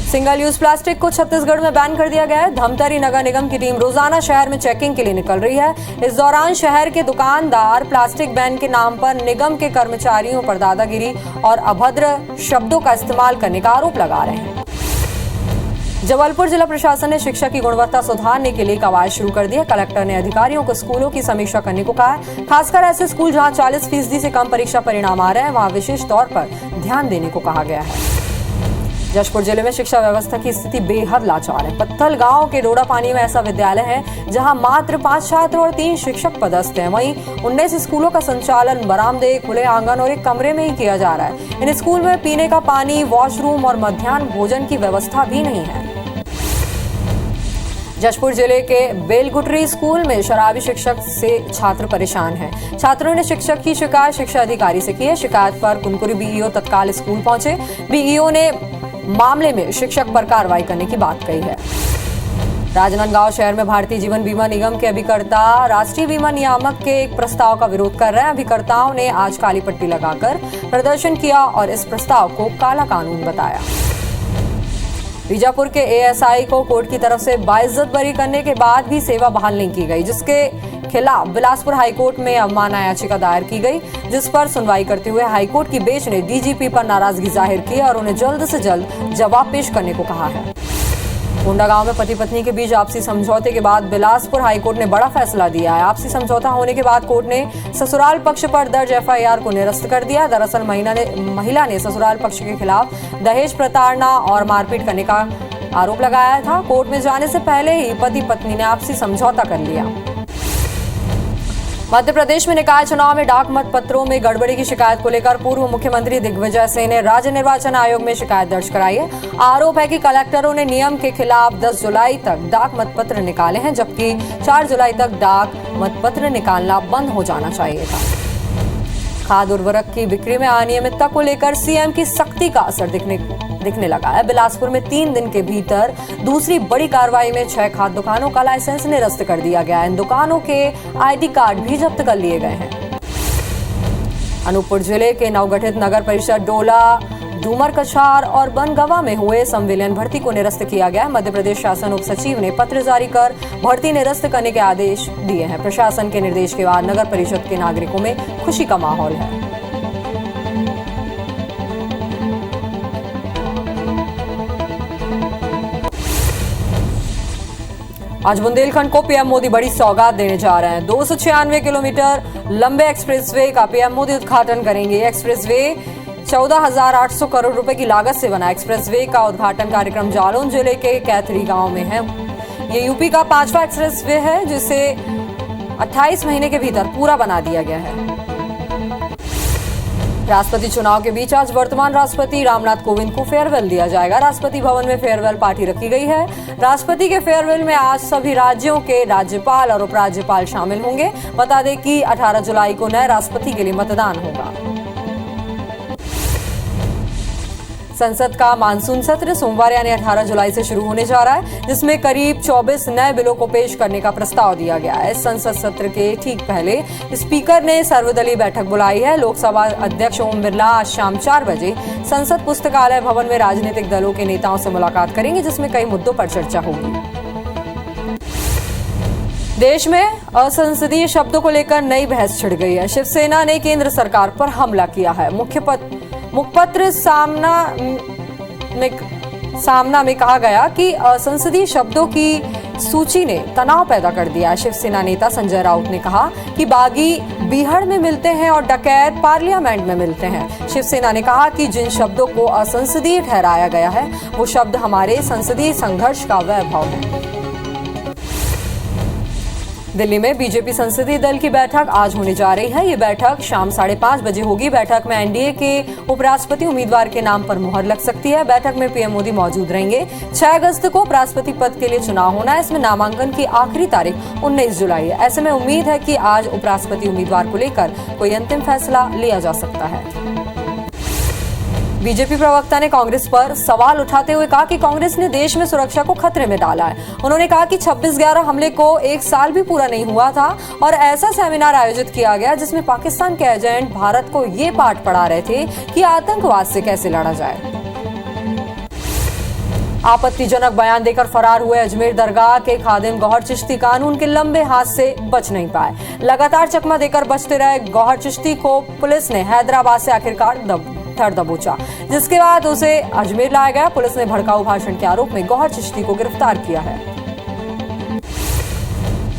सिंगल यूज प्लास्टिक को छत्तीसगढ़ में बैन कर दिया गया है। धमतरी नगर निगम की टीम रोजाना शहर में चेकिंग के लिए निकल रही है। इस दौरान शहर के दुकानदार प्लास्टिक बैन के नाम पर निगम के कर्मचारियों पर दादागिरी और अभद्र शब्दों का इस्तेमाल करने का आरोप लगा रहे हैं। जबलपुर जिला प्रशासन ने शिक्षा की गुणवत्ता सुधारने के लिए कवायद शुरू कर दी है। कलेक्टर ने अधिकारियों को स्कूलों की समीक्षा करने को कहा है। खासकर ऐसे स्कूल जहां 40% से कम परीक्षा परिणाम आ रहे हैं, वहां विशेष तौर पर ध्यान देने को कहा गया है। जशपुर जिले में शिक्षा व्यवस्था की स्थिति बेहद लाचार है। पत्थल गांव के डोडा पानी में ऐसा विद्यालय है जहां मात्र 5 छात्र और 3 शिक्षक पदस्थ हैं। वहीं 19 स्कूलों का संचालन बरामदे, खुले आंगन और एक कमरे में ही किया जा रहा है। इन स्कूल में पीने का पानी, वॉशरूम और मध्याह्न भोजन की व्यवस्था भी नहीं है। जशपुर जिले के बेलगुटरी स्कूल में शराबी शिक्षक से छात्र परेशान हैं। छात्रों ने शिक्षक की शिकायत शिक्षा अधिकारी से की है। शिकायत पर कुनकुरी BEO तत्काल स्कूल पहुंचे। BEO ने मामले में शिक्षक पर कार्रवाई करने की बात कही है। राजनांदगांव शहर में भारतीय जीवन बीमा निगम के अभिकर्ता राष्ट्रीय बीमा नियामक के एक प्रस्ताव का विरोध कर रहे हैं। अभिकर्ताओं ने आज काली पट्टी लगाकर प्रदर्शन किया और इस प्रस्ताव को काला कानून बताया। बीजापुर के ASI को कोर्ट की तरफ से बाइज्जत बरी करने के बाद भी सेवा बहाल नहीं की गई, जिसके खिलाफ बिलासपुर हाईकोर्ट में अवमानना याचिका दायर की गई, जिस पर सुनवाई करते हुए हाईकोर्ट की बेंच ने DGP पर नाराजगी जाहिर की और उन्हें जल्द से जल्द जवाब पेश करने को कहा है। कोंडागांव में पति पत्नी के बीच आपसी समझौते के बाद बिलासपुर हाईकोर्ट ने बड़ा फैसला दिया है। आपसी समझौता होने के बाद कोर्ट ने ससुराल पक्ष पर दर्ज FIR को निरस्त कर दिया। दरअसल महिला ने ससुराल पक्ष के खिलाफ दहेज प्रताड़ना और मारपीट करने का आरोप लगाया था। कोर्ट में जाने से पहले ही पति पत्नी ने आपसी समझौता कर लिया। मध्य प्रदेश में निकाय चुनाव में डाक मत पत्रों में गड़बड़ी की शिकायत को लेकर पूर्व मुख्यमंत्री दिग्विजय सिंह ने राज्य निर्वाचन आयोग में शिकायत दर्ज कराई है। आरोप है कि कलेक्टरों ने नियम के खिलाफ 10 जुलाई तक डाक मतपत्र निकाले हैं, जबकि 4 जुलाई तक डाक मतपत्र निकालना बंद हो जाना चाहिए था। खाद उर्वरक की बिक्री में अनियमितता को लेकर CM की सख्ती का असर दिखने लगा है। बिलासपुर में 3 दिन के भीतर दूसरी बड़ी कार्रवाई में 6 खाद दुकानों का लाइसेंस निरस्त कर दिया गया है। इन दुकानों के ID कार्ड भी जब्त कर लिए गए हैं। अनूपपुर जिले के नवगठित नगर परिषद डोला, डूमर कछार और बनगवा में हुए संविलियन भर्ती को निरस्त किया गया है। मध्य प्रदेश शासन उप सचिव ने पत्र जारी कर भर्ती निरस्त करने के आदेश दिए हैं। प्रशासन के निर्देश के बाद नगर परिषद के नागरिकों में खुशी का माहौल है। आज बुंदेलखंड को PM मोदी बड़ी सौगात देने जा रहे हैं। 296 किलोमीटर लंबे एक्सप्रेसवे का PM मोदी उद्घाटन करेंगे। एक्सप्रेसवे 14,800 करोड़ रुपए की लागत से बना एक्सप्रेसवे का उद्घाटन कार्यक्रम जालौन जिले के कैथरी गांव में है। ये यूपी का 5वां एक्सप्रेसवे है, जिसे 28 महीने के भीतर पूरा बना दिया गया है। राष्ट्रपति चुनाव के बीच आज वर्तमान राष्ट्रपति रामनाथ कोविंद को फेयरवेल दिया जाएगा। राष्ट्रपति भवन में फेयरवेल पार्टी रखी गई है। राष्ट्रपति के फेयरवेल में आज सभी राज्यों के राज्यपाल और उपराज्यपाल शामिल होंगे। बता दें कि 18 जुलाई को नए राष्ट्रपति के लिए मतदान होगा। संसद का मानसून सत्र सोमवार यानी 18 जुलाई से शुरू होने जा रहा है, जिसमें करीब 24 नए बिलों को पेश करने का प्रस्ताव दिया गया है। संसद सत्र के ठीक पहले स्पीकर ने सर्वदलीय बैठक बुलाई है। लोकसभा अध्यक्ष ओम बिरला आज शाम 4 बजे संसद पुस्तकालय भवन में राजनीतिक दलों के नेताओं से मुलाकात करेंगे, जिसमें कई मुद्दों पर चर्चा होगी। देश में असंसदीय शब्दों को लेकर नई बहस छिड़ गई है। शिवसेना ने केंद्र सरकार पर हमला किया है। मुखपत्र सामना में कहा गया कि असंसदीय शब्दों की सूची ने तनाव पैदा कर दिया है। शिवसेना नेता संजय राउत ने कहा कि बागी बीहड़ में मिलते हैं और डकैत पार्लियामेंट में मिलते हैं। शिवसेना ने कहा कि जिन शब्दों को असंसदीय ठहराया गया है वो शब्द हमारे संसदीय संघर्ष का वैभव है। दिल्ली में बीजेपी संसदीय दल की बैठक आज होने जा रही है। ये बैठक शाम 5:30 बजे होगी। बैठक में एनडीए के उपराष्ट्रपति उम्मीदवार के नाम पर मुहर लग सकती है। बैठक में पीएम मोदी मौजूद रहेंगे। 6 अगस्त को उपराष्ट्रपति पद के लिए चुनाव होना है। इसमें नामांकन की आखिरी तारीख 19 जुलाई है। ऐसे में उम्मीद है कि आज उपराष्ट्रपति उम्मीदवार को लेकर कोई अंतिम फैसला लिया जा सकता है। बीजेपी प्रवक्ता ने कांग्रेस पर सवाल उठाते हुए कहा कि कांग्रेस ने देश में सुरक्षा को खतरे में डाला है। उन्होंने कहा कि 26/11 हमले को 1 साल भी पूरा नहीं हुआ था और ऐसा सेमिनार आयोजित किया गया जिसमें पाकिस्तान के एजेंट भारत को ये पाठ पढ़ा रहे थे कि आतंकवाद से कैसे लड़ा जाए। आपत्तिजनक बयान देकर फरार हुए अजमेर दरगाह के खादिम गौहर चिश्ती कानून के लंबे हाथ से बच नहीं पाए। लगातार चकमा देकर बचते रहे गौहर चिश्ती को पुलिस ने हैदराबाद से आखिरकार धर दबोचा, जिसके बाद उसे अजमेर लाया गया। पुलिस ने भड़काऊ भाषण के आरोप में गौहर चिश्ती को गिरफ्तार किया है।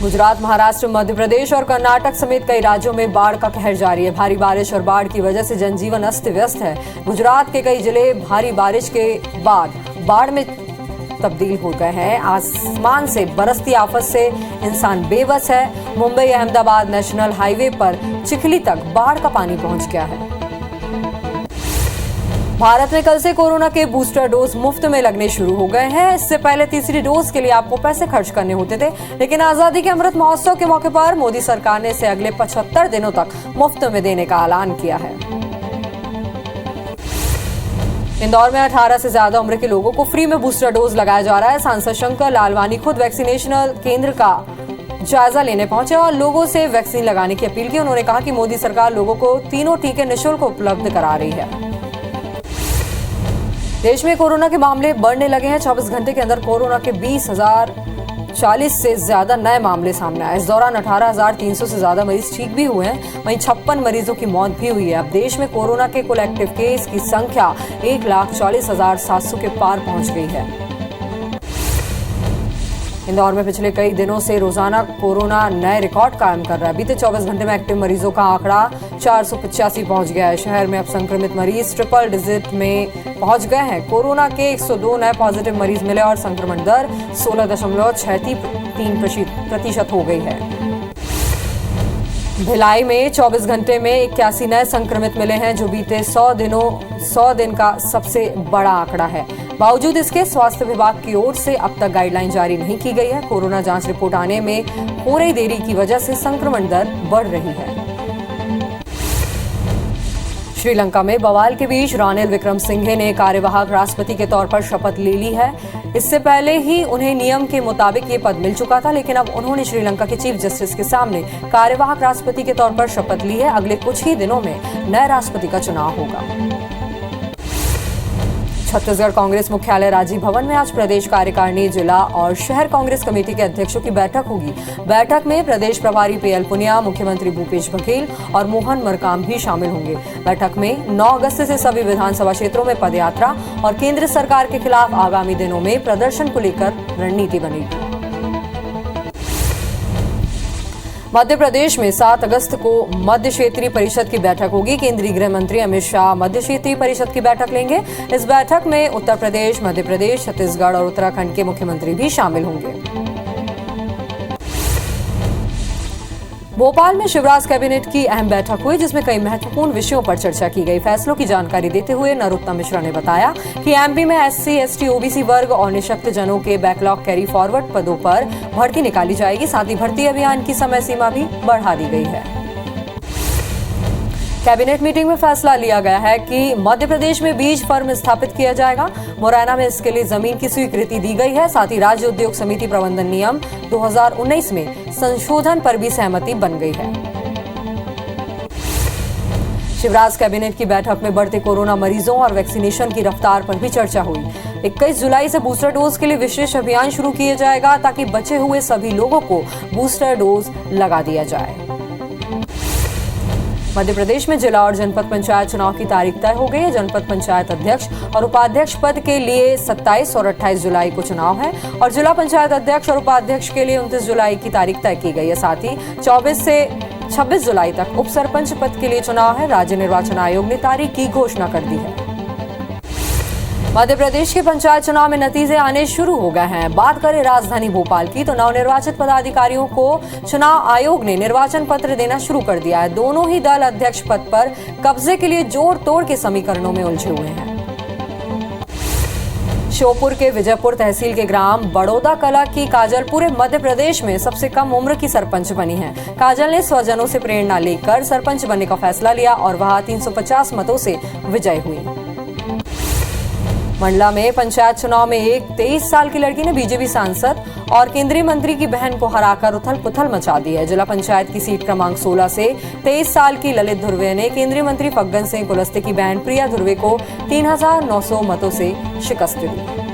गुजरात, महाराष्ट्र, मध्य प्रदेश और कर्नाटक समेत कई राज्यों में बाढ़ का कहर जारी है। भारी बारिश और बाढ़ की वजह से जनजीवन अस्त व्यस्त है। गुजरात के कई जिले भारी बारिश के बाद बाढ़ में तब्दील हो गए हैं। आसमान से बरसती आफत से इंसान बेबस है। मुंबई अहमदाबाद नेशनल हाईवे पर चिखली तक बाढ़ का पानी पहुंच गया है। भारत में कल से कोरोना के बूस्टर डोज मुफ्त में लगने शुरू हो गए हैं। इससे पहले तीसरी डोज के लिए आपको पैसे खर्च करने होते थे, लेकिन आजादी के अमृत महोत्सव के मौके पर मोदी सरकार ने इसे अगले 75 दिनों तक मुफ्त में देने का ऐलान किया है। इंदौर में 18 से ज्यादा उम्र के लोगों को फ्री में बूस्टर डोज लगाया जा रहा है। सांसद शंकर लालवानी खुद वैक्सीनेशन केंद्र का जायजा लेने पहुंचे और लोगों से वैक्सीन लगाने की अपील की। उन्होंने कहा कि मोदी सरकार लोगों को तीनों टीके निःशुल्क उपलब्ध करा रही है। देश में कोरोना के मामले बढ़ने लगे हैं। 24 घंटे के अंदर कोरोना के 20,040 से ज्यादा नए मामले सामने आए। इस दौरान 18,300 से ज्यादा मरीज ठीक भी हुए हैं। वहीं 56 मरीजों की मौत भी हुई है। अब देश में कोरोना के कुल एक्टिव केस की संख्या 1,40,700 के पार पहुंच गई है। इंदौर में पिछले कई दिनों से रोजाना कोरोना नए रिकॉर्ड कायम कर रहा है। बीते 24 घंटे में एक्टिव मरीजों का आंकड़ा 485 पहुंच गया है। शहर में अब संक्रमित मरीज ट्रिपल डिजिट में पहुंच गए हैं। कोरोना के 102 नए पॉजिटिव मरीज मिले और संक्रमण दर 16.63% हो गई है। भिलाई में 24 घंटे में 81 नए संक्रमित मिले हैं, जो बीते 100 दिन का सबसे बड़ा आंकड़ा है। बावजूद इसके स्वास्थ्य विभाग की ओर से अब तक गाइडलाइन जारी नहीं की गई है। कोरोना जांच रिपोर्ट आने में हो रही देरी की वजह से संक्रमण दर बढ़ रही है। श्रीलंका में बवाल के बीच रानिल विक्रमसिंघे ने कार्यवाहक राष्ट्रपति के तौर पर शपथ ले ली है। इससे पहले ही उन्हें नियम के मुताबिक ये पद मिल चुका था, लेकिन अब उन्होंने श्रीलंका के चीफ जस्टिस के सामने कार्यवाहक राष्ट्रपति के तौर पर शपथ ली है। अगले कुछ ही दिनों में नए राष्ट्रपति का चुनाव होगा। छत्तीसगढ़ कांग्रेस मुख्यालय राजीव भवन में आज प्रदेश कार्यकारिणी, जिला और शहर कांग्रेस कमेटी के अध्यक्षों की बैठक होगी। बैठक में प्रदेश प्रभारी पीएल पुनिया, मुख्यमंत्री भूपेश बघेल और मोहन मरकाम भी शामिल होंगे। बैठक में 9 अगस्त से सभी विधानसभा क्षेत्रों में पदयात्रा और केंद्र सरकार के खिलाफ आगामी दिनों में प्रदर्शन को लेकर रणनीति बनेगी। मध्य प्रदेश में 7 अगस्त को मध्य क्षेत्रीय परिषद की बैठक होगी। केंद्रीय गृह मंत्री अमित शाह मध्य क्षेत्रीय परिषद की बैठक लेंगे। इस बैठक में उत्तर प्रदेश, मध्य प्रदेश, छत्तीसगढ़ और उत्तराखंड के मुख्यमंत्री भी शामिल होंगे। भोपाल में शिवराज कैबिनेट की अहम बैठक हुई, जिसमें कई महत्वपूर्ण विषयों पर चर्चा की गई। फैसलों की जानकारी देते हुए नरोत्तम मिश्रा ने बताया कि एमपी में एससी, एसटी, ओबीसी वर्ग और निःशक्तजनों के बैकलॉग कैरी फॉरवर्ड पदों पर भर्ती निकाली जाएगी। साथ ही भर्ती अभियान की समय सीमा भी बढ़ा दी गई है। कैबिनेट मीटिंग में फैसला लिया गया है कि मध्य प्रदेश में बीज फर्म स्थापित किया जाएगा। मुरैना में इसके लिए जमीन की स्वीकृति दी गई है। साथ ही राज्य उद्योग समिति प्रबंधन नियम 2019 में संशोधन पर भी सहमति बन गई है। शिवराज कैबिनेट की बैठक में बढ़ते कोरोना मरीजों और वैक्सीनेशन की रफ्तार पर भी चर्चा हुई। 21 जुलाई से बूस्टर डोज के लिए विशेष अभियान शुरू किया जाएगा ताकि बचे हुए सभी लोगों को बूस्टर डोज लगा दिया जाए। मध्य प्रदेश में जिला और जनपद पंचायत चुनाव की तारीख तय हो गई है। जनपद पंचायत अध्यक्ष और उपाध्यक्ष पद के लिए 27 और 28 जुलाई को चुनाव है और जिला पंचायत अध्यक्ष और उपाध्यक्ष के लिए 29 जुलाई की तारीख तय की गई है। साथ ही 24 से 26 जुलाई तक उप सरपंच पद के लिए चुनाव है। राज्य निर्वाचन आयोग ने तारीख की घोषणा कर दी है। मध्य प्रदेश के पंचायत चुनाव में नतीजे आने शुरू हो गए हैं। बात करें राजधानी भोपाल की तो नवनिर्वाचित पदाधिकारियों को चुनाव आयोग ने निर्वाचन पत्र देना शुरू कर दिया है। दोनों ही दल अध्यक्ष पद पर कब्जे के लिए जोड़ तोड़ के समीकरणों में उलझे हुए हैं। श्योपुर के विजयपुर तहसील के ग्राम बड़ौदा कला की काजल पूरे मध्य प्रदेश में सबसे कम उम्र की सरपंच बनी है। काजल ने स्वजनों से प्रेरणा लेकर सरपंच बनने का फैसला लिया और वह 350 मतों से विजयी हुई। मंडला में पंचायत चुनाव में एक 23 साल की लड़की ने बीजेपी सांसद और केंद्रीय मंत्री की बहन को हराकर उथल पुथल मचा दी है। जिला पंचायत की सीट क्रमांक 16 से 23 साल की ललित धुर्वे ने केंद्रीय मंत्री फग्गन सिंह कुलस्ते की बहन प्रिया धुर्वे को 3900 मतों से शिकस्त दी।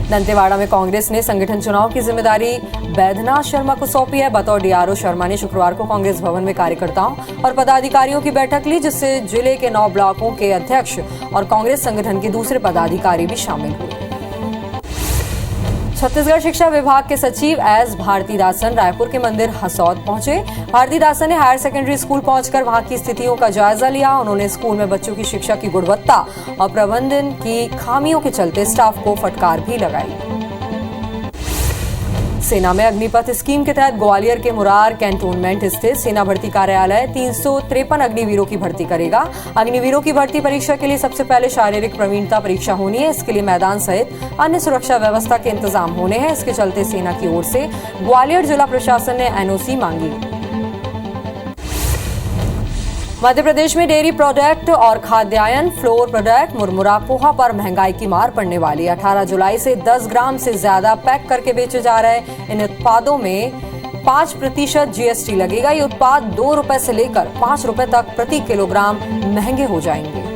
दंतेवाड़ा में कांग्रेस ने संगठन चुनाव की जिम्मेदारी बैद्यनाथ शर्मा को सौंपी है। बतौर डीआरओ शर्मा ने शुक्रवार को कांग्रेस भवन में कार्यकर्ताओं और पदाधिकारियों की बैठक ली, जिससे जिले के 9 ब्लॉकों के अध्यक्ष और कांग्रेस संगठन के दूसरे पदाधिकारी भी शामिल हुए। छत्तीसगढ़ शिक्षा विभाग के सचिव एस भारतीदासन रायपुर के मंदिर हसौद पहुंचे। भारतीदासन ने हायर सेकेंडरी स्कूल पहुंचकर वहां की स्थितियों का जायजा लिया। उन्होंने स्कूल में बच्चों की शिक्षा की गुणवत्ता और प्रबंधन की खामियों के चलते स्टाफ को फटकार भी लगाई। सेना में अग्निपथ स्कीम के तहत ग्वालियर के मुरार कैंटोनमेंट स्थित सेना भर्ती कार्यालय 353 अग्निवीरों की भर्ती करेगा। अग्निवीरों की भर्ती परीक्षा के लिए सबसे पहले शारीरिक प्रवीणता परीक्षा होनी है। इसके लिए मैदान सहित अन्य सुरक्षा व्यवस्था के इंतजाम होने हैं। इसके चलते सेना की ओर से ग्वालियर जिला प्रशासन ने एनओसी मांगी। मध्य प्रदेश में डेयरी प्रोडक्ट और खाद्यान्न, फ्लोर प्रोडक्ट, मुरमुरा, पोहा पर महंगाई की मार पड़ने वाली है। 18 जुलाई से 10 ग्राम से ज्यादा पैक करके बेचे जा रहे इन उत्पादों में 5% जीएसटी लगेगा। ये उत्पाद 2 रुपए से लेकर 5 रुपए तक प्रति किलोग्राम महंगे हो जाएंगे।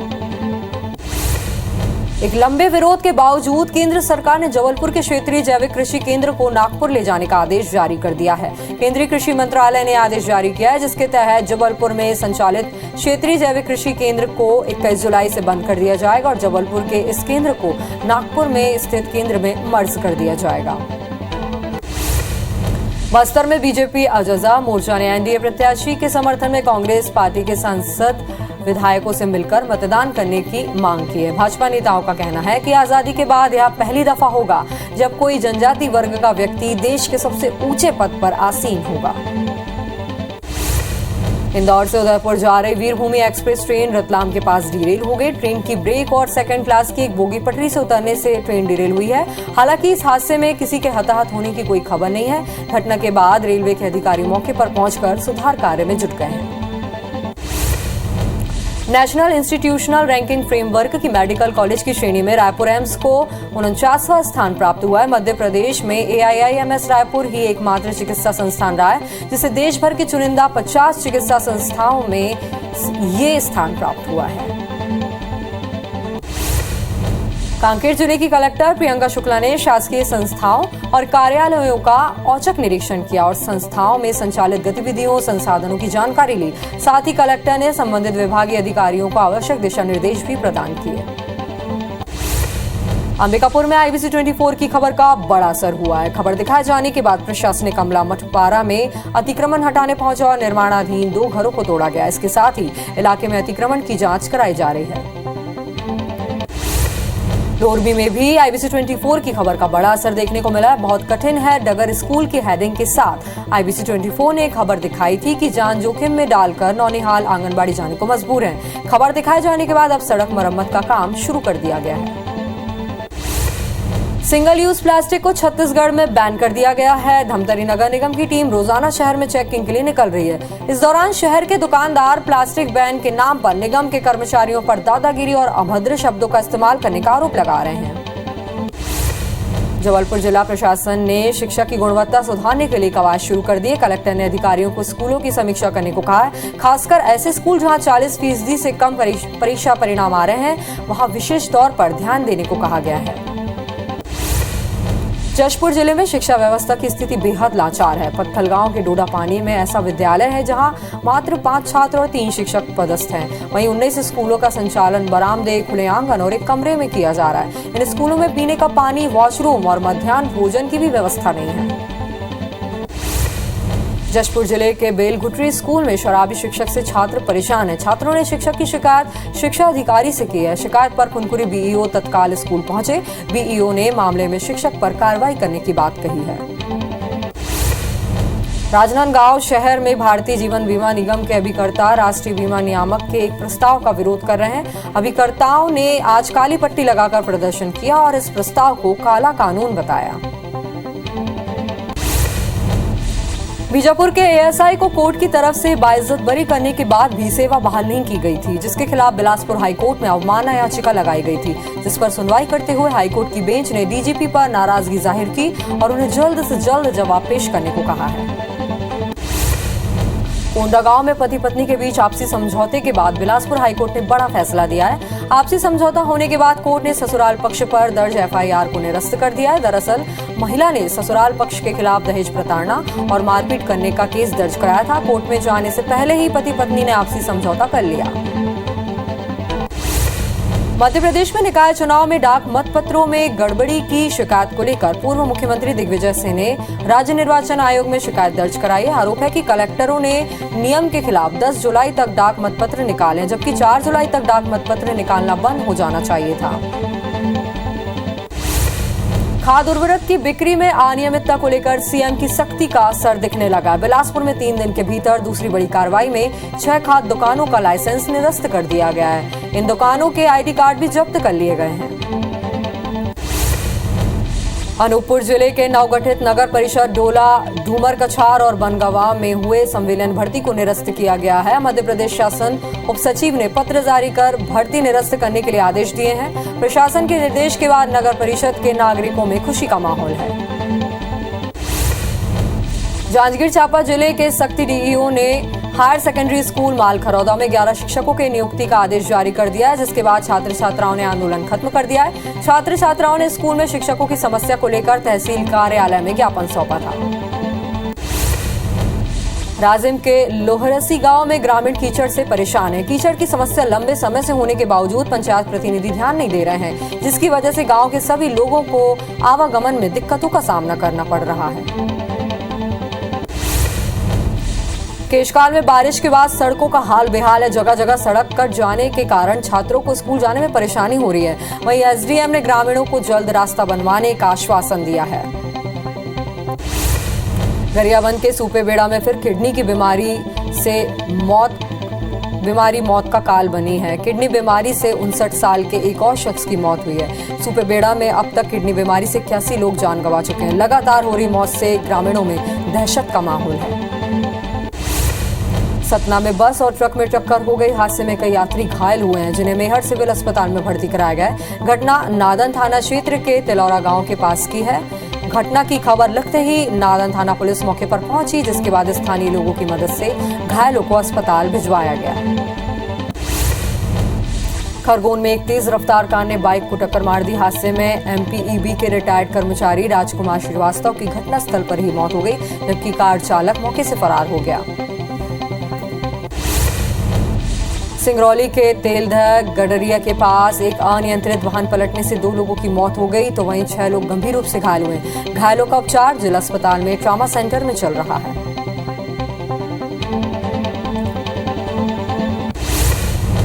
एक लंबे विरोध के बावजूद केंद्र सरकार ने जबलपुर के क्षेत्रीय जैविक कृषि केंद्र को नागपुर ले जाने का आदेश जारी कर दिया है। केंद्रीय कृषि मंत्रालय ने आदेश जारी किया है, जिसके तहत जबलपुर में संचालित क्षेत्रीय जैविक कृषि केंद्र को 21 जुलाई से बंद कर दिया जाएगा और जबलपुर के इस केंद्र को नागपुर में स्थित केंद्र में मर्ज कर दिया जाएगा। बस्तर में बीजेपी अजजा मोर्चा ने एनडीए प्रत्याशी के समर्थन में कांग्रेस पार्टी के सांसद विधायकों से मिलकर मतदान करने की मांग की है। भाजपा नेताओं का कहना है कि आजादी के बाद यह पहली दफा होगा जब कोई जनजाति वर्ग का व्यक्ति देश के सबसे ऊंचे पद पर आसीन होगा। इंदौर से उदयपुर जा रही वीरभूमि एक्सप्रेस ट्रेन रतलाम के पास डिरेल हो गई। ट्रेन की ब्रेक और सेकंड क्लास की एक बोगी पटरी से उतरने से ट्रेन डिरेल हुई है। हालांकि इस हादसे में किसी के हताहत होने की कोई खबर नहीं है। घटना के बाद रेलवे के अधिकारी मौके पर पहुंचकर सुधार कार्य में जुट गए हैं। नेशनल इंस्टीट्यूशनल रैंकिंग फ्रेमवर्क की मेडिकल कॉलेज की श्रेणी में रायपुर एम्स को 49वां स्थान प्राप्त हुआ है। मध्य प्रदेश में AIIMS रायपुर ही एकमात्र चिकित्सा संस्थान रहा है जिसे देश भर के चुनिंदा 50 चिकित्सा संस्थाओं में ये स्थान प्राप्त हुआ है। कांकेर जिले की कलेक्टर प्रियंका शुक्ला ने शासकीय संस्थाओं और कार्यालयों का औचक निरीक्षण किया और संस्थाओं में संचालित गतिविधियों, संसाधनों की जानकारी ली। साथ ही कलेक्टर ने संबंधित विभागीय अधिकारियों को आवश्यक दिशा निर्देश भी प्रदान किए। अंबिकापुर में IBC 24 की खबर का बड़ा असर हुआ है। खबर दिखाए जाने के बाद प्रशासनिक अमला मठपारा में अतिक्रमण हटाने पहुंचा और निर्माणाधीन 2 घरों को तोड़ा गया। इसके साथ ही इलाके में अतिक्रमण की जांच कराई जा रही है। डोरबी में भी IBC 24 की खबर का बड़ा असर देखने को मिला है। बहुत कठिन है डगर स्कूल की हेडिंग के साथ IBC 24 ने खबर दिखाई थी कि जान जोखिम में डालकर नौनिहाल आंगनबाड़ी जाने को मजबूर हैं। खबर दिखाए जाने के बाद अब सड़क मरम्मत का काम शुरू कर दिया गया है। सिंगल यूज प्लास्टिक को छत्तीसगढ़ में बैन कर दिया गया है। धमतरी नगर निगम की टीम रोजाना शहर में चेकिंग के लिए निकल रही है। इस दौरान शहर के दुकानदार प्लास्टिक बैन के नाम पर निगम के कर्मचारियों पर दादागिरी और अभद्र शब्दों का इस्तेमाल करने का आरोप लगा रहे हैं। जबलपुर जिला प्रशासन ने शिक्षा की गुणवत्ता सुधारने के लिए कवायद शुरू कर दी है। कलेक्टर ने अधिकारियों को स्कूलों की समीक्षा करने को कहा है। खासकर ऐसे स्कूल जहां 40% से कम परीक्षा परिणाम आ रहे हैं, वहां विशेष तौर पर ध्यान देने को कहा गया है। जशपुर जिले में शिक्षा व्यवस्था की स्थिति बेहद लाचार है। पत्थलगांव के डोडापानी में ऐसा विद्यालय है जहां मात्र 5 छात्र और 3 शिक्षक पदस्थ हैं। वहीं 19 स्कूलों का संचालन बरामदे, खुले आंगन और एक कमरे में किया जा रहा है। इन स्कूलों में पीने का पानी, वॉशरूम और मध्याह्न भोजन की भी व्यवस्था नहीं है। जशपुर जिले के बेलघुटरी स्कूल में शराबी शिक्षक से छात्र परेशान है। छात्रों ने शिक्षक की शिकायत शिक्षा अधिकारी से की है। शिकायत पर खुनकुरी बीईओ तत्काल स्कूल पहुंचे। बीईओ ने मामले में शिक्षक पर कार्रवाई करने की बात कही है। राजनांदगांव शहर में भारतीय जीवन बीमा निगम के अभिकर्ता राष्ट्रीय बीमा नियामक के एक प्रस्ताव का विरोध कर रहे हैं। अभिकर्ताओं ने आज काली पट्टी लगाकर प्रदर्शन किया और इस प्रस्ताव को काला कानून बताया। बीजापुर के एएसआई को कोर्ट की तरफ से बाइज्जत बरी करने के बाद भी सेवा बहाल नहीं की गई थी, जिसके खिलाफ बिलासपुर हाईकोर्ट में अवमानना याचिका लगाई गई थी, जिस पर सुनवाई करते हुए हाईकोर्ट की बेंच ने डीजीपी पर नाराजगी जाहिर की और उन्हें जल्द से जल्द जवाब पेश करने को कहा है। कोंडागांव में पति पत्नी के बीच आपसी समझौते के बाद बिलासपुर हाईकोर्ट ने बड़ा फैसला दिया है। आपसी समझौता होने के बाद कोर्ट ने ससुराल पक्ष पर दर्ज एफआईआर को निरस्त कर दिया है। दरअसल महिला ने ससुराल पक्ष के खिलाफ दहेज प्रताड़ना और मारपीट करने का केस दर्ज कराया था। कोर्ट में जाने से पहले ही पति पत्नी ने आपसी समझौता कर लिया। मध्य प्रदेश में निकाय चुनाव में डाक मतपत्रों में गड़बड़ी की शिकायत को लेकर पूर्व मुख्यमंत्री दिग्विजय सिंह ने राज्य निर्वाचन आयोग में शिकायत दर्ज कराई है। आरोप है कि कलेक्टरों ने नियम के खिलाफ 10 जुलाई तक डाक मतपत्र निकाले, जबकि 4 जुलाई तक डाक मतपत्र निकालना बंद हो जाना चाहिए था। खाद उर्वरक की बिक्री में अनियमितता को लेकर सीएम की सख्ती का असर दिखने लगा। बिलासपुर में 3 दिन के भीतर दूसरी बड़ी कार्रवाई में 6 खाद दुकानों का लाइसेंस निरस्त कर दिया गया है। इन दुकानों के आईडी कार्ड भी जब्त कर लिए गए हैं। अनूपपुर जिले के नवगठित नगर परिषद डोला, ढूमर कछार और बनगांव में हुए संविलियन भर्ती को निरस्त किया गया है। मध्य प्रदेश शासन उप सचिव ने पत्र जारी कर भर्ती निरस्त करने के लिए आदेश दिए हैं। प्रशासन के निर्देश के बाद नगर परिषद के नागरिकों में खुशी का माहौल है। जांजगीर चांपा जिले के सक्ती डीईओ ने हायर सेकेंडरी स्कूल मालखरौदा में 11 शिक्षकों के नियुक्ति का आदेश जारी कर दिया है, जिसके बाद छात्र छात्राओं ने आंदोलन खत्म कर दिया है। छात्र छात्राओं ने स्कूल में शिक्षकों की समस्या को लेकर तहसील कार्यालय में ज्ञापन सौंपा था। राजिम के लोहरसी गांव में ग्रामीण कीचड़ से परेशान है। कीचड़ की समस्या लंबे समय से होने के बावजूद पंचायत प्रतिनिधि ध्यान नहीं दे रहे हैं, जिसकी वजह से गांव के सभी लोगों को आवागमन में दिक्कतों का सामना करना पड़ रहा है। केशकाल में बारिश के बाद सड़कों का हाल बेहाल है। जगह जगह सड़क कट जाने के कारण छात्रों को स्कूल जाने में परेशानी हो रही है। वहीं एसडीएम ने ग्रामीणों को जल्द रास्ता बनवाने का आश्वासन दिया है। गरियाबंद के सूपेबेड़ा में फिर किडनी की बीमारी मौत का काल बनी है। किडनी बीमारी से 59 साल के एक और शख्स की मौत हुई है। सूपेबेड़ा में अब तक किडनी बीमारी से 81 लोग जान गंवा चुके हैं। लगातार हो रही मौत से ग्रामीणों में दहशत का माहौल है। सतना में बस और ट्रक में टक्कर हो गई। हादसे में कई यात्री घायल हुए हैं, जिन्हें मेहर सिविल अस्पताल में भर्ती कराया गया है। घटना नादन थाना क्षेत्र के तिलौरा गांव के पास की है। घटना की खबर लगते ही नादन थाना पुलिस मौके पर पहुंची, जिसके बाद स्थानीय लोगों की मदद से घायलों को अस्पताल भिजवाया गया। खरगोन में एक तेज रफ्तार कार ने बाइक को टक्कर मार दी। हादसे में एमपीईबी के रिटायर्ड कर्मचारी राजकुमार श्रीवास्तव की घटनास्थल पर ही मौत हो गई, जबकि कार चालक मौके से फरार हो गया। सिंगरौली के तेलधर गडरिया के पास एक अनियंत्रित वाहन पलटने से 2 लोगों की मौत हो गई, तो वहीं 6 लोग गंभीर रूप से घायल हुए। घायलों का उपचार जिला अस्पताल में ट्रॉमा सेंटर में चल रहा है।